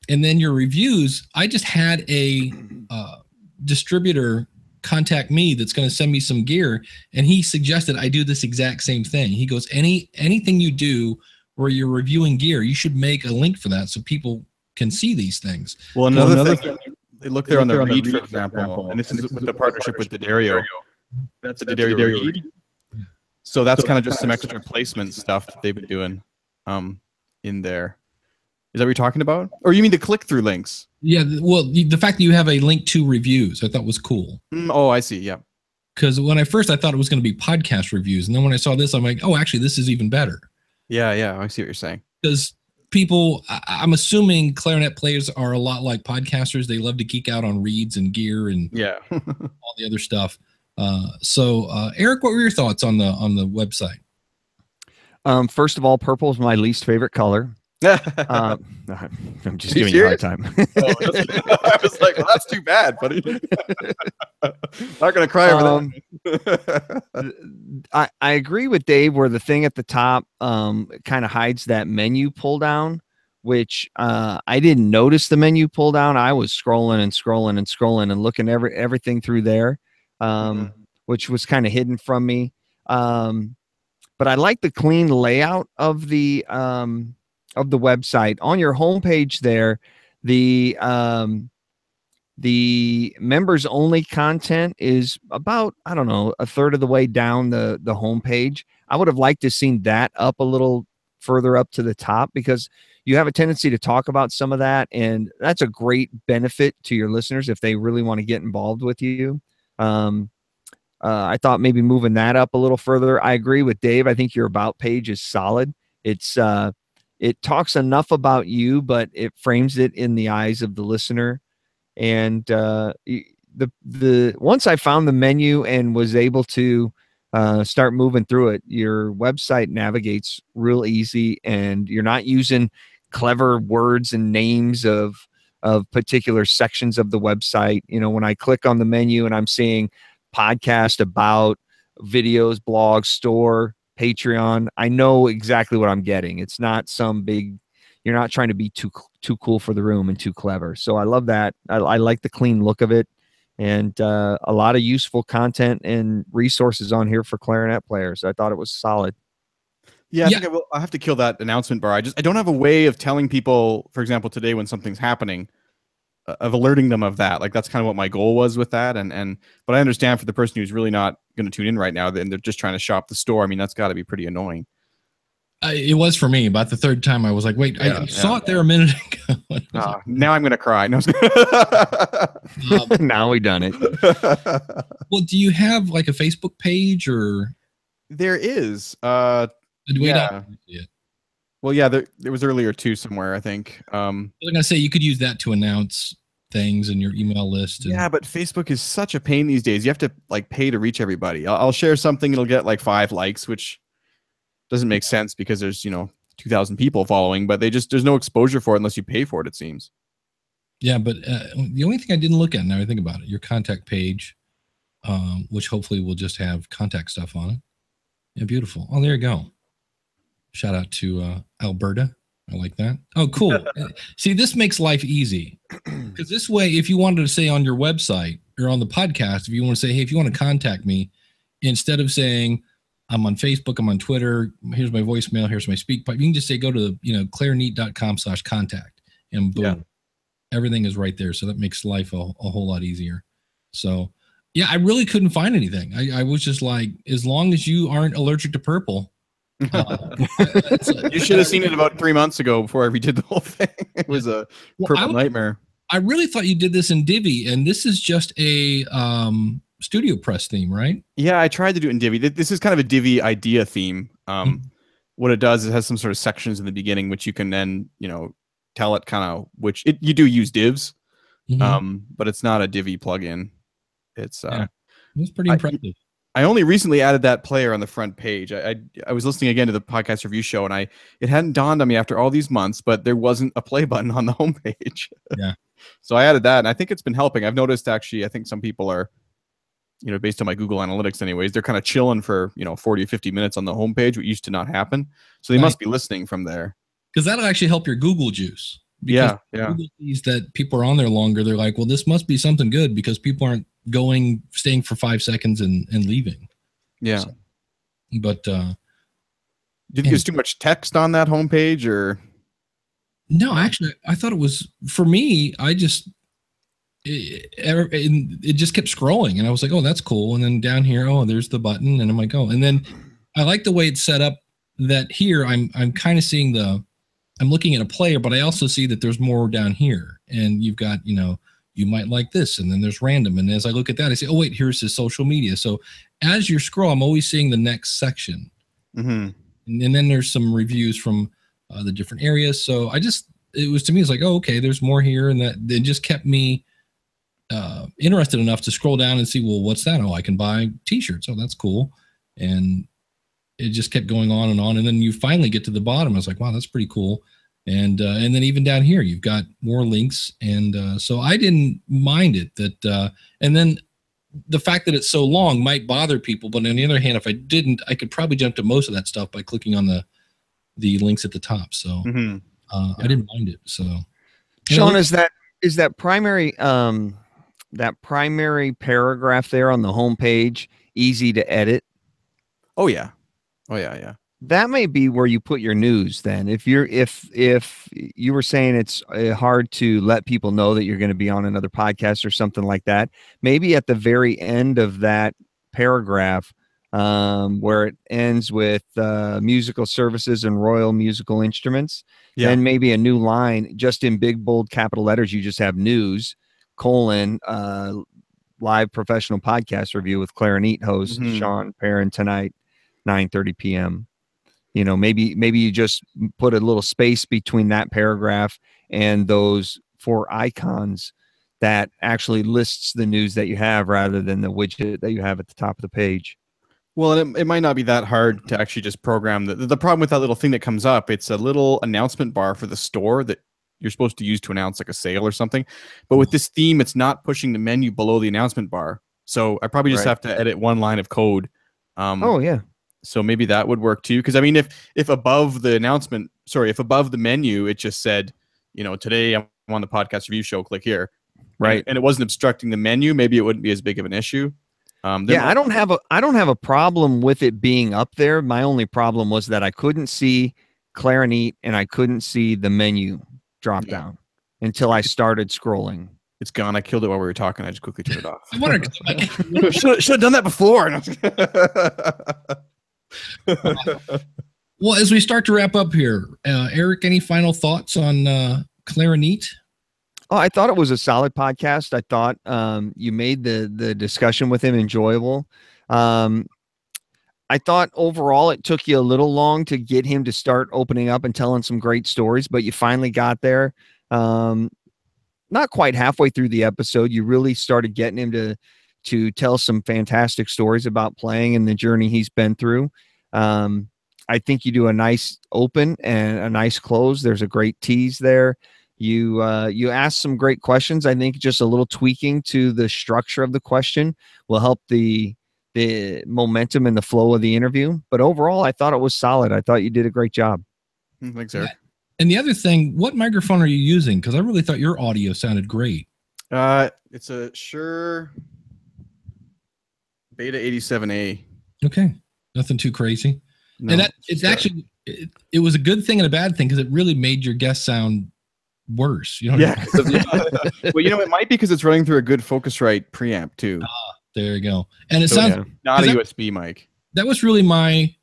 then your reviews, I just had a distributor contact me that's going to send me some gear, and he suggested I do this exact same thing. He goes, anything you do where you're reviewing gear, you should make a link for that so people can see these things. Well, another thing, they look there on the read, for example, and this is with the partnership with D'Addario. That's a D'Addario read. So that's kind of just some extra placement stuff that they've been doing in there. Is that what you're talking about? Or you mean the click-through links? Yeah, well, the fact that you have a link to reviews, I thought was cool. Oh, I see, yeah. Because when I thought it was going to be podcast reviews. And then when I saw this, I'm like, oh, actually, this is even better. Yeah, I see what you're saying. Because people, I'm assuming clarinet players are a lot like podcasters. They love to geek out on reeds and gear and all the other stuff. So, Erik, what were your thoughts on the website? First of all, purple is my least favorite color. I'm just giving you a hard time. I was like, well, that's too bad, buddy. Not gonna cry over that. I agree with Dave where the thing at the top kind of hides that menu pull down, which I didn't notice the menu pull down. I was scrolling and scrolling and scrolling and looking everything through there, which was kind of hidden from me. But I like the clean layout of the website. On your homepage there, the members only content is about, I don't know, a third of the way down the homepage. I would have liked to seen that up a little further up to the top, because you have a tendency to talk about some of that, and that's a great benefit to your listeners if they really want to get involved with you. I thought maybe moving that up a little further. I agree with Dave. I think your about page is solid. It talks enough about you, but it frames it in the eyes of the listener. And once I found the menu and was able to start moving through it, your website navigates real easy, and you're not using clever words and names of particular sections of the website. You know, when I click on the menu and I'm seeing podcast, about, videos, blog, store, Patreon, I know exactly what I'm getting. It's not some big, you're not trying to be too cool for the room and too clever. So I love that. I like the clean look of it, and a lot of useful content and resources on here for clarinet players. I thought it was solid. Yeah, I think I have to kill that announcement bar. I don't have a way of telling people, for example, today when something's happening, of alerting them of that. Like, that's kind of what my goal was with that. But I understand for the person who's really not going to tune in right now, then they're just trying to shop the store. I mean, that's got to be pretty annoying. It was for me. About the third time, I was like, wait, I saw it there a minute ago. Now I'm going to cry. No. Now we done it. Well, do you have like a Facebook page or? There is. Not see it? Well, yeah, there was earlier too somewhere, I think. Like I say, you could use that to announce things in your email list. Yeah, but Facebook is such a pain these days. You have to like pay to reach everybody. I'll share something, it'll get like 5 likes, which doesn't make sense because there's 2,000 people following, but there's no exposure for it unless you pay for it. It seems. Yeah, but the only thing I didn't look at now I think about it, your contact page, which hopefully will just have contact stuff on it. Yeah, beautiful. Oh, there you go. Shout out to Alberta. I like that. Oh, cool. See, this makes life easy, because this way, if you wanted to say on your website or on the podcast, if you want to say, hey, if you want to contact me, instead of saying I'm on Facebook, I'm on Twitter, here's my voicemail, here's my speak pipe, you can just say, go to clarineat.com/contact, and boom, everything is right there. So that makes life a whole lot easier. So yeah, I really couldn't find anything. I was just like, as long as you aren't allergic to purple. You should have seen it about 3 months ago before I redid the whole thing. It was a purple nightmare. I really thought you did this in Divi, and this is just a Studio Press theme, right? Yeah, I tried to do it in Divi. This is kind of a Divi idea theme. What it does is it has some sort of sections in the beginning, which you can then tell it kind of which you do use divs, but it's not a Divi plugin. It's pretty impressive. I only recently added that player on the front page. I was listening again to the podcast review show, and it hadn't dawned on me after all these months, but there wasn't a play button on the homepage. Yeah. So I added that, and I think it's been helping. I've noticed, actually, I think some people are, based on my Google Analytics anyways, they're kind of chilling for, 40 or 50 minutes on the homepage, what used to not happen. So they must be listening from there. Because that'll actually help your Google juice. Because Google sees that people are on there longer. They're like, well, this must be something good, because people aren't staying for 5 seconds and leaving. Yeah. So, but did you use too much text on that homepage, or? No, actually, I thought it was, for me, it just kept scrolling, and I was like, oh, that's cool. And then down here, oh, there's the button, and I'm like, oh, and then I like the way it's set up, that here I'm kind of seeing I'm looking at a player, but I also see that there's more down here, and you've got, you might like this, and then there's random. And as I look at that, I say, oh, wait, here's his social media. So as you scroll, I'm always seeing the next section. And then there's some reviews from the different areas. So it was, to me, it's like, oh, okay, there's more here. And that it just kept me interested enough to scroll down and see, well, what's that? Oh, I can buy t-shirts. Oh, that's cool. And it just kept going on. And then you finally get to the bottom. I was like, wow, that's pretty cool. And then even down here, you've got more links. And so I didn't mind it and then the fact that it's so long might bother people. But on the other hand, if I didn't, I could probably jump to most of that stuff by clicking on the links at the top. So I didn't mind it. So, Sean, is that primary paragraph there on the homepage easy to edit? Oh yeah. Yeah. That may be where you put your news then. If you were saying it's hard to let people know that you're going to be on another podcast or something like that, maybe at the very end of that paragraph, where it ends with musical services and Royal Musical Instruments, then maybe a new line just in big bold capital letters. You just have news : live professional podcast review with Clarineat host Sean Perrin tonight, 9:30 p.m. Maybe you just put a little space between that paragraph and those 4 icons that actually lists the news that you have rather than the widget that you have at the top of the page. Well, it might not be that hard to actually just program. The problem with that little thing that comes up, it's a little announcement bar for the store that you're supposed to use to announce like a sale or something. But with this theme, it's not pushing the menu below the announcement bar. So I probably just have to edit one line of code. So maybe that would work too. Because I mean, if above the announcement, if above the menu, it just said, today I'm on the podcast review show, click here. Right. And it wasn't obstructing the menu, maybe it wouldn't be as big of an issue. I don't have a problem with it being up there. My only problem was that I couldn't see Clarineat and I couldn't see the menu drop down until I started scrolling. It's gone. I killed it while we were talking. I just quickly turned it off. I wonder, should have done that before. Well, as we start to wrap up here, Erik, any final thoughts on Clarineat? Oh, I thought it was a solid podcast. I thought you made the discussion with him enjoyable. I thought overall it took you a little long to get him to start opening up and telling some great stories, but you finally got there. Not quite halfway through the episode, you really started getting him to tell some fantastic stories about playing and the journey he's been through. I think you do a nice open and a nice close. There's a great tease there. You ask some great questions. I think just a little tweaking to the structure of the question will help the momentum and the flow of the interview. But overall, I thought it was solid. I thought you did a great job. Thanks, Erik. And the other thing, what microphone are you using? Because I really thought your audio sounded great. It's a Shure Beta 87A. Okay, nothing too crazy. No, and it's actually it was a good thing and a bad thing because it really made your guest sound worse. Well, it might be because it's running through a good Focusrite preamp too. There you go. And it sounds not a USB mic. That was really my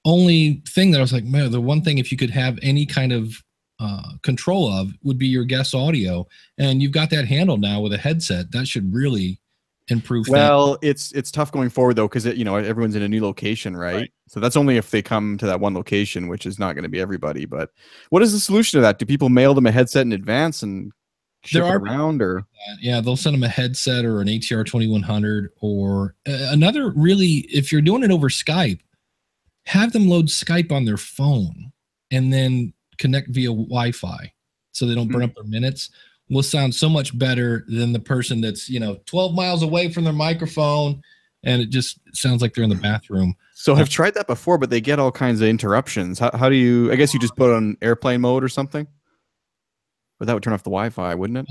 only thing that I was like, man, the one thing if you could have any kind of control of would be your guest audio, and you've got that handled now with a headset. That should really improve. Well, it's tough going forward though, because everyone's in a new location, right? So that's only if they come to that one location, which is not going to be everybody. But what is the solution to that? Do people mail them a headset in advance and ship it around, or they'll send them a headset or an ATR 2100 or another. Really, if you're doing it over Skype, have them load Skype on their phone and then connect via Wi-Fi so they don't burn up their minutes. Will sound so much better than the person that's 12 miles away from their microphone and it just sounds like they're in the bathroom. So I've tried that before, but they get all kinds of interruptions. How do you? I guess you just put it on airplane mode or something. But that would turn off the Wi-Fi, wouldn't it?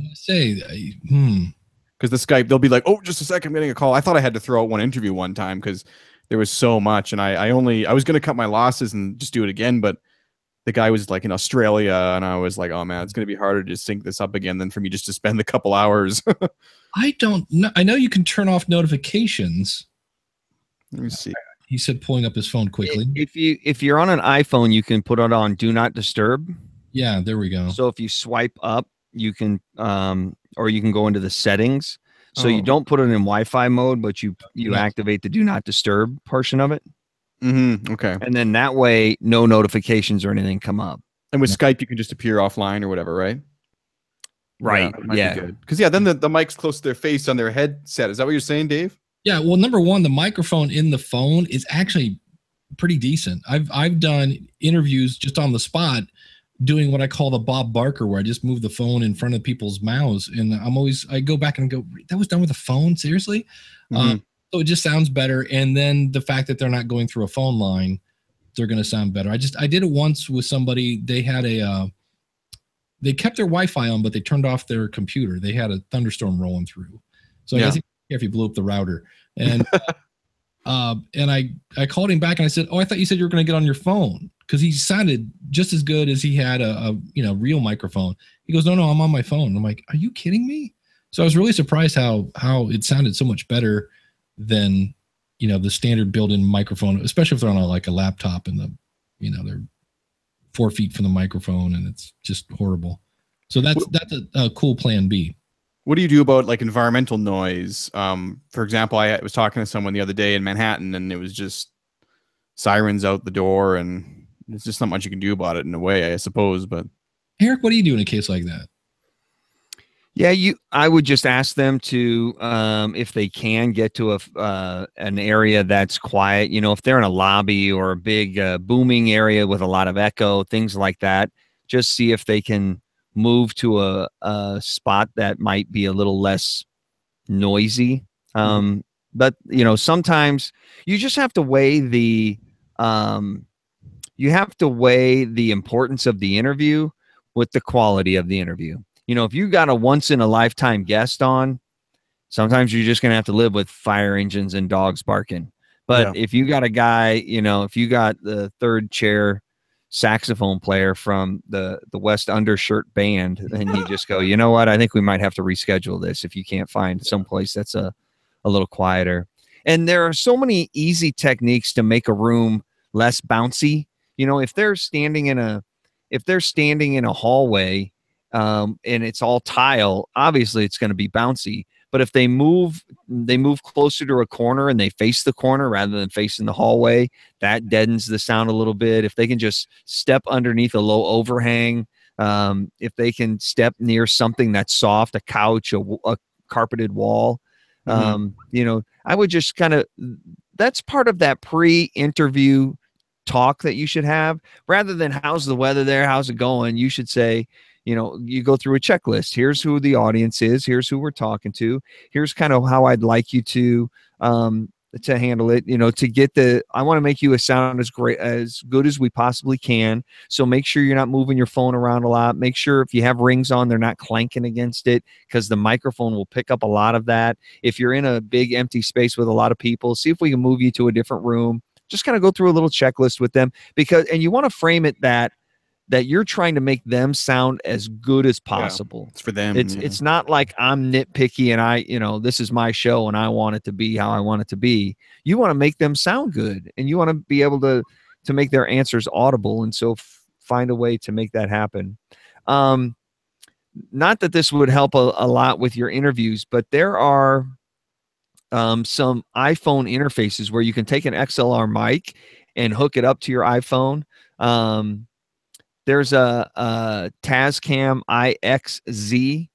Because the Skype, they'll be like, "Oh, just a second, I'm getting a call." I thought I had to throw out one interview one time because there was so much, and I was going to cut my losses and just do it again, but the guy was like in Australia, and I was like, "Oh man, it's going to be harder to sync this up again than for me just to spend a couple hours." I don't know. I know you can turn off notifications. Let me see. He said, pulling up his phone quickly. If you're on an iPhone, you can put it on Do Not Disturb. Yeah, there we go. So if you swipe up, you can, or you can go into the settings. So you don't put it in Wi-Fi mode, but you activate the Do Not Disturb portion of it. Okay. And then that way, no notifications or anything come up. And with Skype, you can just appear offline or whatever, right? Right. Yeah. Because then the mic's close to their face on their headset. Is that what you're saying, Dave? Yeah. Well, number one, the microphone in the phone is actually pretty decent. I've done interviews just on the spot doing what I call the Bob Barker, where I just move the phone in front of people's mouths. And I go back and go, that was done with a phone? Seriously? So it just sounds better. And then the fact that they're not going through a phone line, they're going to sound better. I did it once with somebody. They had they kept their Wi-Fi on, but they turned off their computer. They had a thunderstorm rolling through. So I guess if you blew up the router. And and I called him back and I said, "Oh, I thought you said you were going to get on your phone," because he sounded just as good as he had a real microphone. He goes, "No, I'm on my phone." I'm like, "Are you kidding me?" So I was really surprised how it sounded so much better than the standard built-in microphone, especially if they're on a laptop and they're 4 feet from the microphone and it's just horrible. So that's a cool plan B. What do you do about environmental noise? For example, I was talking to someone the other day in Manhattan, and it was just sirens out the door, and there's just not much you can do about it in a way, I suppose. But Erik, what do you do in a case like that? Yeah, I would just ask them to, if they can get to an area that's quiet. If they're in a lobby or a big booming area with a lot of echo, things like that, just see if they can move to a spot that might be a little less noisy. But sometimes you just have to weigh the importance of the interview with the quality of the interview. If you got a once in a lifetime guest on, sometimes you're just going to have to live with fire engines and dogs barking. But if you got a guy, if you got the third chair saxophone player from the West Undershirt Band, and you just go, you know what, I think we might have to reschedule this if you can't find someplace that's a little quieter. And there are so many easy techniques to make a room less bouncy. If they're standing in a hallway and it's all tile, obviously it's going to be bouncy. But if they move closer to a corner and they face the corner rather than facing the hallway, that deadens the sound a little bit. If they can just step underneath a low overhang, if they can step near something that's soft, a couch, a carpeted wall, I would just that's part of that pre-interview talk that you should have. Rather than how's the weather there, how's it going, you should say, you go through a checklist. Here's who the audience is. Here's who we're talking to. Here's kind of how I'd like you to handle it. I want to make you sound as good as we possibly can. So make sure you're not moving your phone around a lot. Make sure if you have rings on, they're not clanking against it, because the microphone will pick up a lot of that. If you're in a big empty space with a lot of people, see if we can move you to a different room. Just kind of go through a little checklist with them, and you want to frame it that you're trying to make them sound as good as possible. Yeah, it's for them. It's not like I'm nitpicky and this is my show and I want it to be how I want it to be. You want to make them sound good, and you want to be able to make their answers audible. And so find a way to make that happen. Not that this would help a lot with your interviews, but there are some iPhone interfaces where you can take an XLR mic and hook it up to your iPhone. There's a Tascam IXZ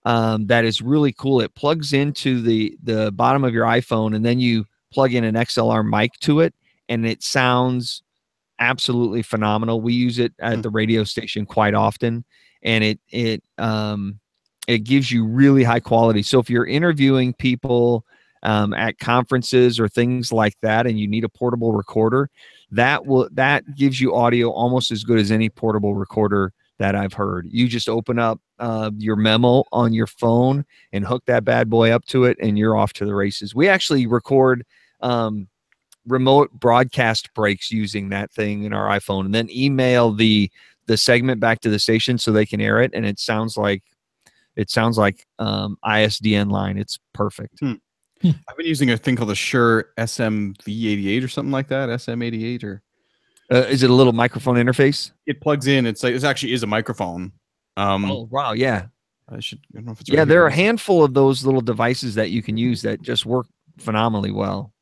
that is really cool. It plugs into the bottom of your iPhone, and then you plug in an XLR mic to it, and it sounds absolutely phenomenal. We use it at the radio station quite often, and it gives you really high quality. So if you're interviewing people at conferences or things like that, and you need a portable recorder, that gives you audio almost as good as any portable recorder that I've heard. You just open up your memo on your phone and hook that bad boy up to it, and you're off to the races. We actually record remote broadcast breaks using that thing in our iPhone, and then email the segment back to the station so they can air it, and it sounds like ISDN line. It's perfect. I've been using a thing called the Shure SMV88 or something like that. SM88 or is it a little microphone interface? It plugs in. It actually is a microphone. Oh wow, yeah. I don't know if it's right. Yeah, there are a handful of those little devices that you can use that just work phenomenally well.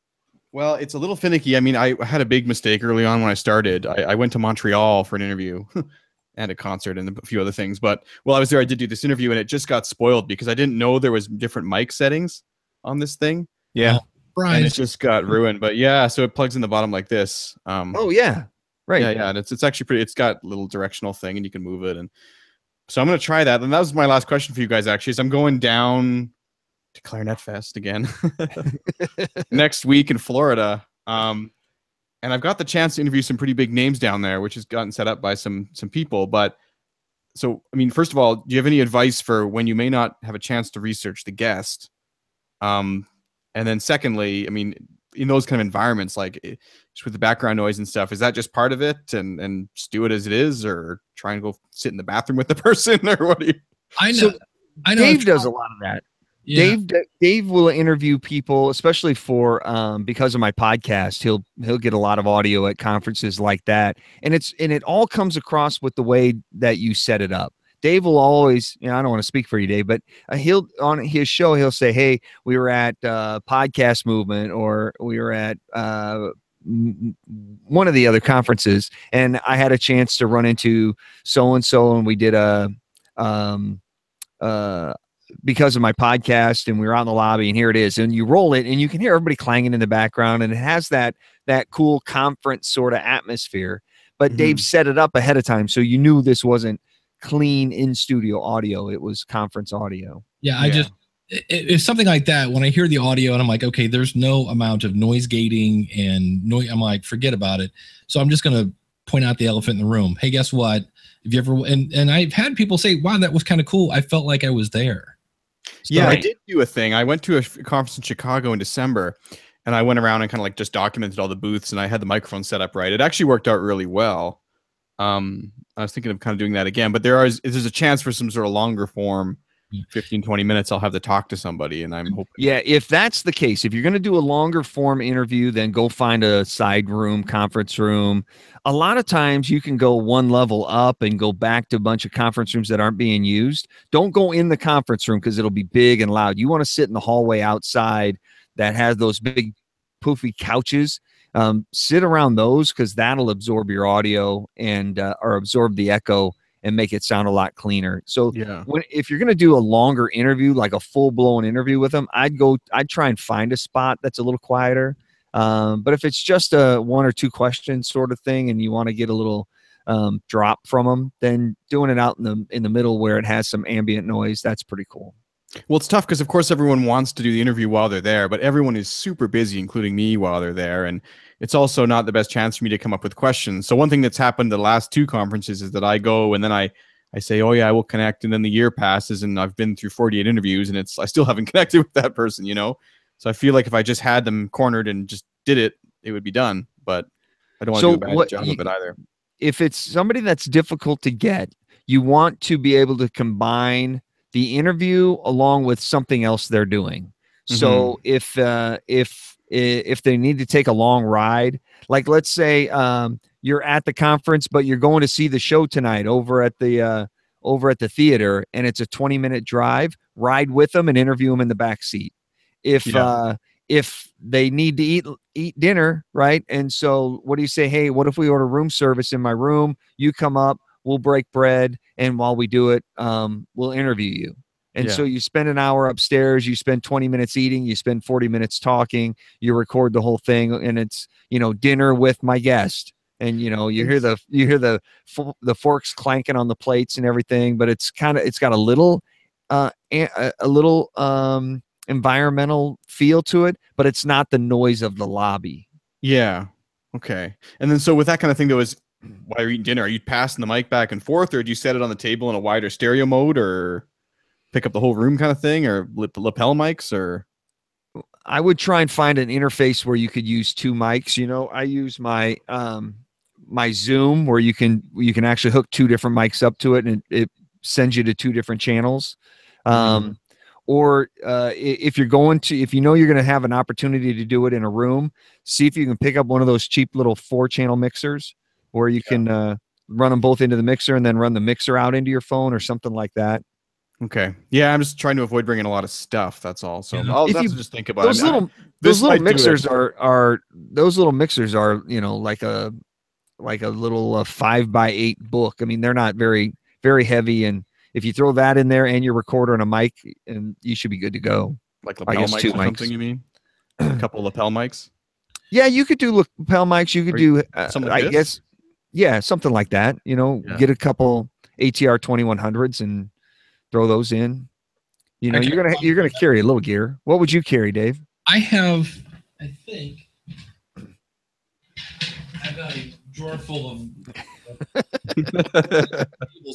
Well, it's a little finicky. I mean, I had a big mistake early on when I started. I went to Montreal for an interview and a concert and a few other things. But while I was there, I did do this interview, and it just got spoiled because I didn't know there was different mic settings on this thing. Yeah. And it just got ruined. But yeah, so it plugs in the bottom like this. Oh yeah. Right. Yeah. And it's actually pretty, it's got a little directional thing and you can move it. And so I'm going to try that. And that was my last question for you guys, actually, is I'm going down to Clarineat Fest again next week in Florida. And I've got the chance to interview some pretty big names down there, which has gotten set up by some people. But So, I mean, first of all, do you have any advice for when you may not have a chance to research the guest? And then secondly, I mean, in those kind of environments, like just with the background noise and stuff, is that just part of it and just do it as it is, or try and go sit in the bathroom with the person, or what do you? I know. So I know. Dave does a lot of that. Yeah. Dave will interview people, especially for because of my podcast. He'll get a lot of audio at conferences like that, and it all comes across with the way that you set it up. Dave will always, I don't want to speak for you, Dave, but he'll on his show he'll say, "Hey, we were at Podcast Movement, or we were at one of the other conferences, and I had a chance to run into so and so, and we did a because of my podcast, and we were out in the lobby, and here it is." And you roll it, and you can hear everybody clanging in the background, and it has that cool conference sort of atmosphere. But Dave set it up ahead of time, so you knew this wasn't clean in studio audio. It was conference audio. Yeah, it's something like that. When I hear the audio and I'm like, okay, there's no amount of noise gating and noise, I'm like, forget about it. So I'm just going to point out the elephant in the room. Hey, guess what? If you ever, and I've had people say, wow, that was kind of cool. I felt like I was there. So, yeah, I did do a thing. I went to a conference in Chicago in December, and I went around and kind of like just documented all the booths, and I had the microphone set up right. It actually worked out really well. I was thinking of kind of doing that again, but there's a chance for some sort of longer form, 15, 20 minutes. I'll have to talk to somebody, and I'm hoping. Yeah, if that's the case, if you're going to do a longer form interview, then go find a side room, conference room. A lot of times you can go one level up and go back to a bunch of conference rooms that aren't being used. Don't go in the conference room because it'll be big and loud. You want to sit in the hallway outside that has those big poofy couches. Sit around those, because that'll absorb your audio and or absorb the echo and make it sound a lot cleaner. So if you're going to do a longer interview, like a full-blown interview with them, I'd try and find a spot that's a little quieter. But if it's just a 1 or 2 question sort of thing, and you want to get a little drop from them, then doing it out in the middle where it has some ambient noise, that's pretty cool. Well, it's tough because, of course, everyone wants to do the interview while they're there, but everyone is super busy, including me, while they're there. And it's also not the best chance for me to come up with questions. So one thing that's happened the last 2 conferences is that I go and then I say, oh, yeah, I will connect. And then the year passes and I've been through 48 interviews and I still haven't connected with that person, So I feel like if I just had them cornered and just did it, it would be done. But I don't want to do a bad job of it either. If it's somebody that's difficult to get, you want to be able to combine the interview along with something else they're doing. So if they need to take a long ride, like let's say you're at the conference, but you're going to see the show tonight over at the theater, and it's a 20-minute drive, ride with them and interview them in the back seat. If they need to eat dinner, right? And so what do you say? Hey, what if we order room service in my room? You come up, we'll break bread, and while we do it, we'll interview you. And so you spend an hour upstairs, you spend 20 minutes eating, you spend 40 minutes talking, you record the whole thing, and it's, dinner with my guest. And, you hear the forks clanking on the plates and everything, but it's got a little environmental feel to it, but it's not the noise of the lobby. Yeah. Okay. And then so with that kind of thing, though, is while you're eating dinner, are you passing the mic back and forth, or do you set it on the table in a wider stereo mode, or pick up the whole room kind of thing, or lapel mics? Or I would try and find an interface where you could use 2 mics. I use my my Zoom, where you can actually hook 2 different mics up to it, and it sends you to 2 different channels. Or if you're going to have an opportunity to do it in a room, see if you can pick up one of those cheap little 4-channel mixers where you can run them both into the mixer and then run the mixer out into your phone or something like that. Okay. Yeah, I'm just trying to avoid bringing a lot of stuff. That's all. So I'll have to just think about those it. Those little mixers are like a little 5x8 book. I mean, they're not very, very heavy, and if you throw that in there and your recorder and a mic, and you should be good to go. Like lapel mics or something, you mean? A couple of lapel mics? Yeah, you could do lapel mics. You could do, I guess, something like that. Get a couple ATR 2100s and throw those in. You're gonna carry a little gear. What would you carry, Dave? I've got a drawer full of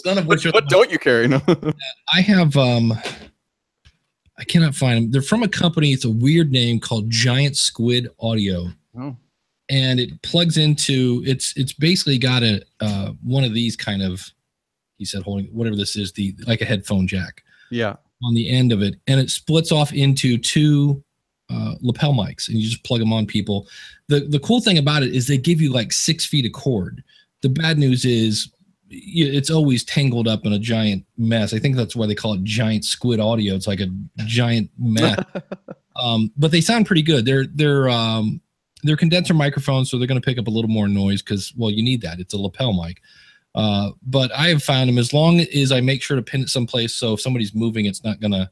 None of which what don't you carry? No. I have. I cannot find them. They're from a company. It's a weird name called Giant Squid Audio. Oh. And it plugs into. It's basically got a one of these kind of. He said, holding whatever this is, like a headphone jack. Yeah. On the end of it, and it splits off into two lapel mics, and you just plug them on people. The cool thing about it is they give you like 6 feet of cord. The bad news is it's always tangled up in a giant mess. I think that's why they call it Giant Squid Audio. It's like a giant mess. But they sound pretty good. They're condenser microphones, so they're going to pick up a little more noise because, well, you need that. It's a lapel mic. But I have found them, as long as I make sure to pin it someplace so if somebody's moving, it's not going to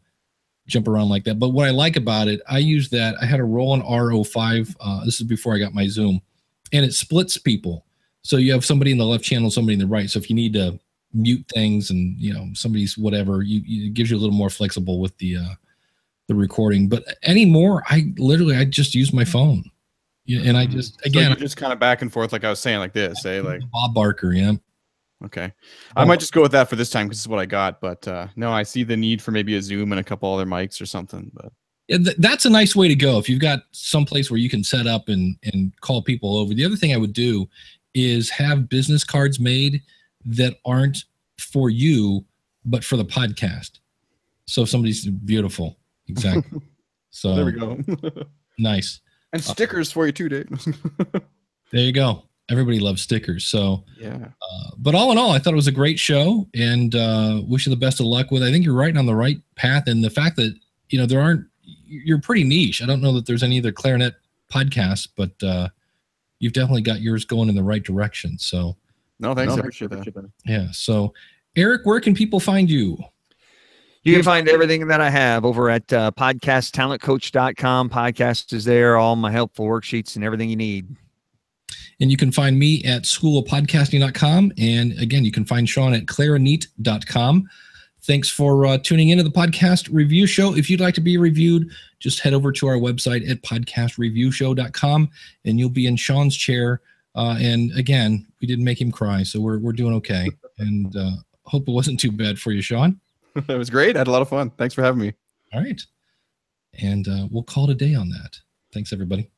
jump around like that. But what I like about it, I use that. I had a Roland R05. This is before I got my Zoom, and it splits people. So you have somebody in the left channel, somebody in the right. So if you need to mute things and, somebody's whatever, it gives you a little more flexible with the recording. But anymore, I just use my phone. And I just, again, so just kind of back and forth, like I was saying, like this, like Bob Barker. Yeah. Okay. I might just go with that for this time because it's what I got. But no, I see the need for maybe a Zoom and a couple other mics or something. But yeah, that's a nice way to go. If you've got some place where you can set up and call people over. The other thing I would do is have business cards made that aren't for you, but for the podcast. So somebody's beautiful. Exactly. So there we go. Nice. And stickers for you too, Dave. There you go. Everybody loves stickers. So yeah. But all in all, I thought it was a great show, and wish you the best of luck with it. I think you're right on the right path. And the fact that, you're pretty niche. I don't know that there's any other clarinet podcasts, but you've definitely got yours going in the right direction. So no, thanks. I appreciate that. Yeah. So Erik, where can people find you? You can find everything that I have over at podcasttalentcoach.com. Podcast is there, all my helpful worksheets and everything you need. And you can find me at schoolofpodcasting.com. And again, you can find Sean at clarineat.com. Thanks for tuning into the podcast review show. If you'd like to be reviewed, just head over to our website at podcastreviewshow.com, and you'll be in Sean's chair. And again, we didn't make him cry, so we're doing okay. And hope it wasn't too bad for you, Sean. It was great. I had a lot of fun. Thanks for having me. All right. And we'll call it a day on that. Thanks, everybody.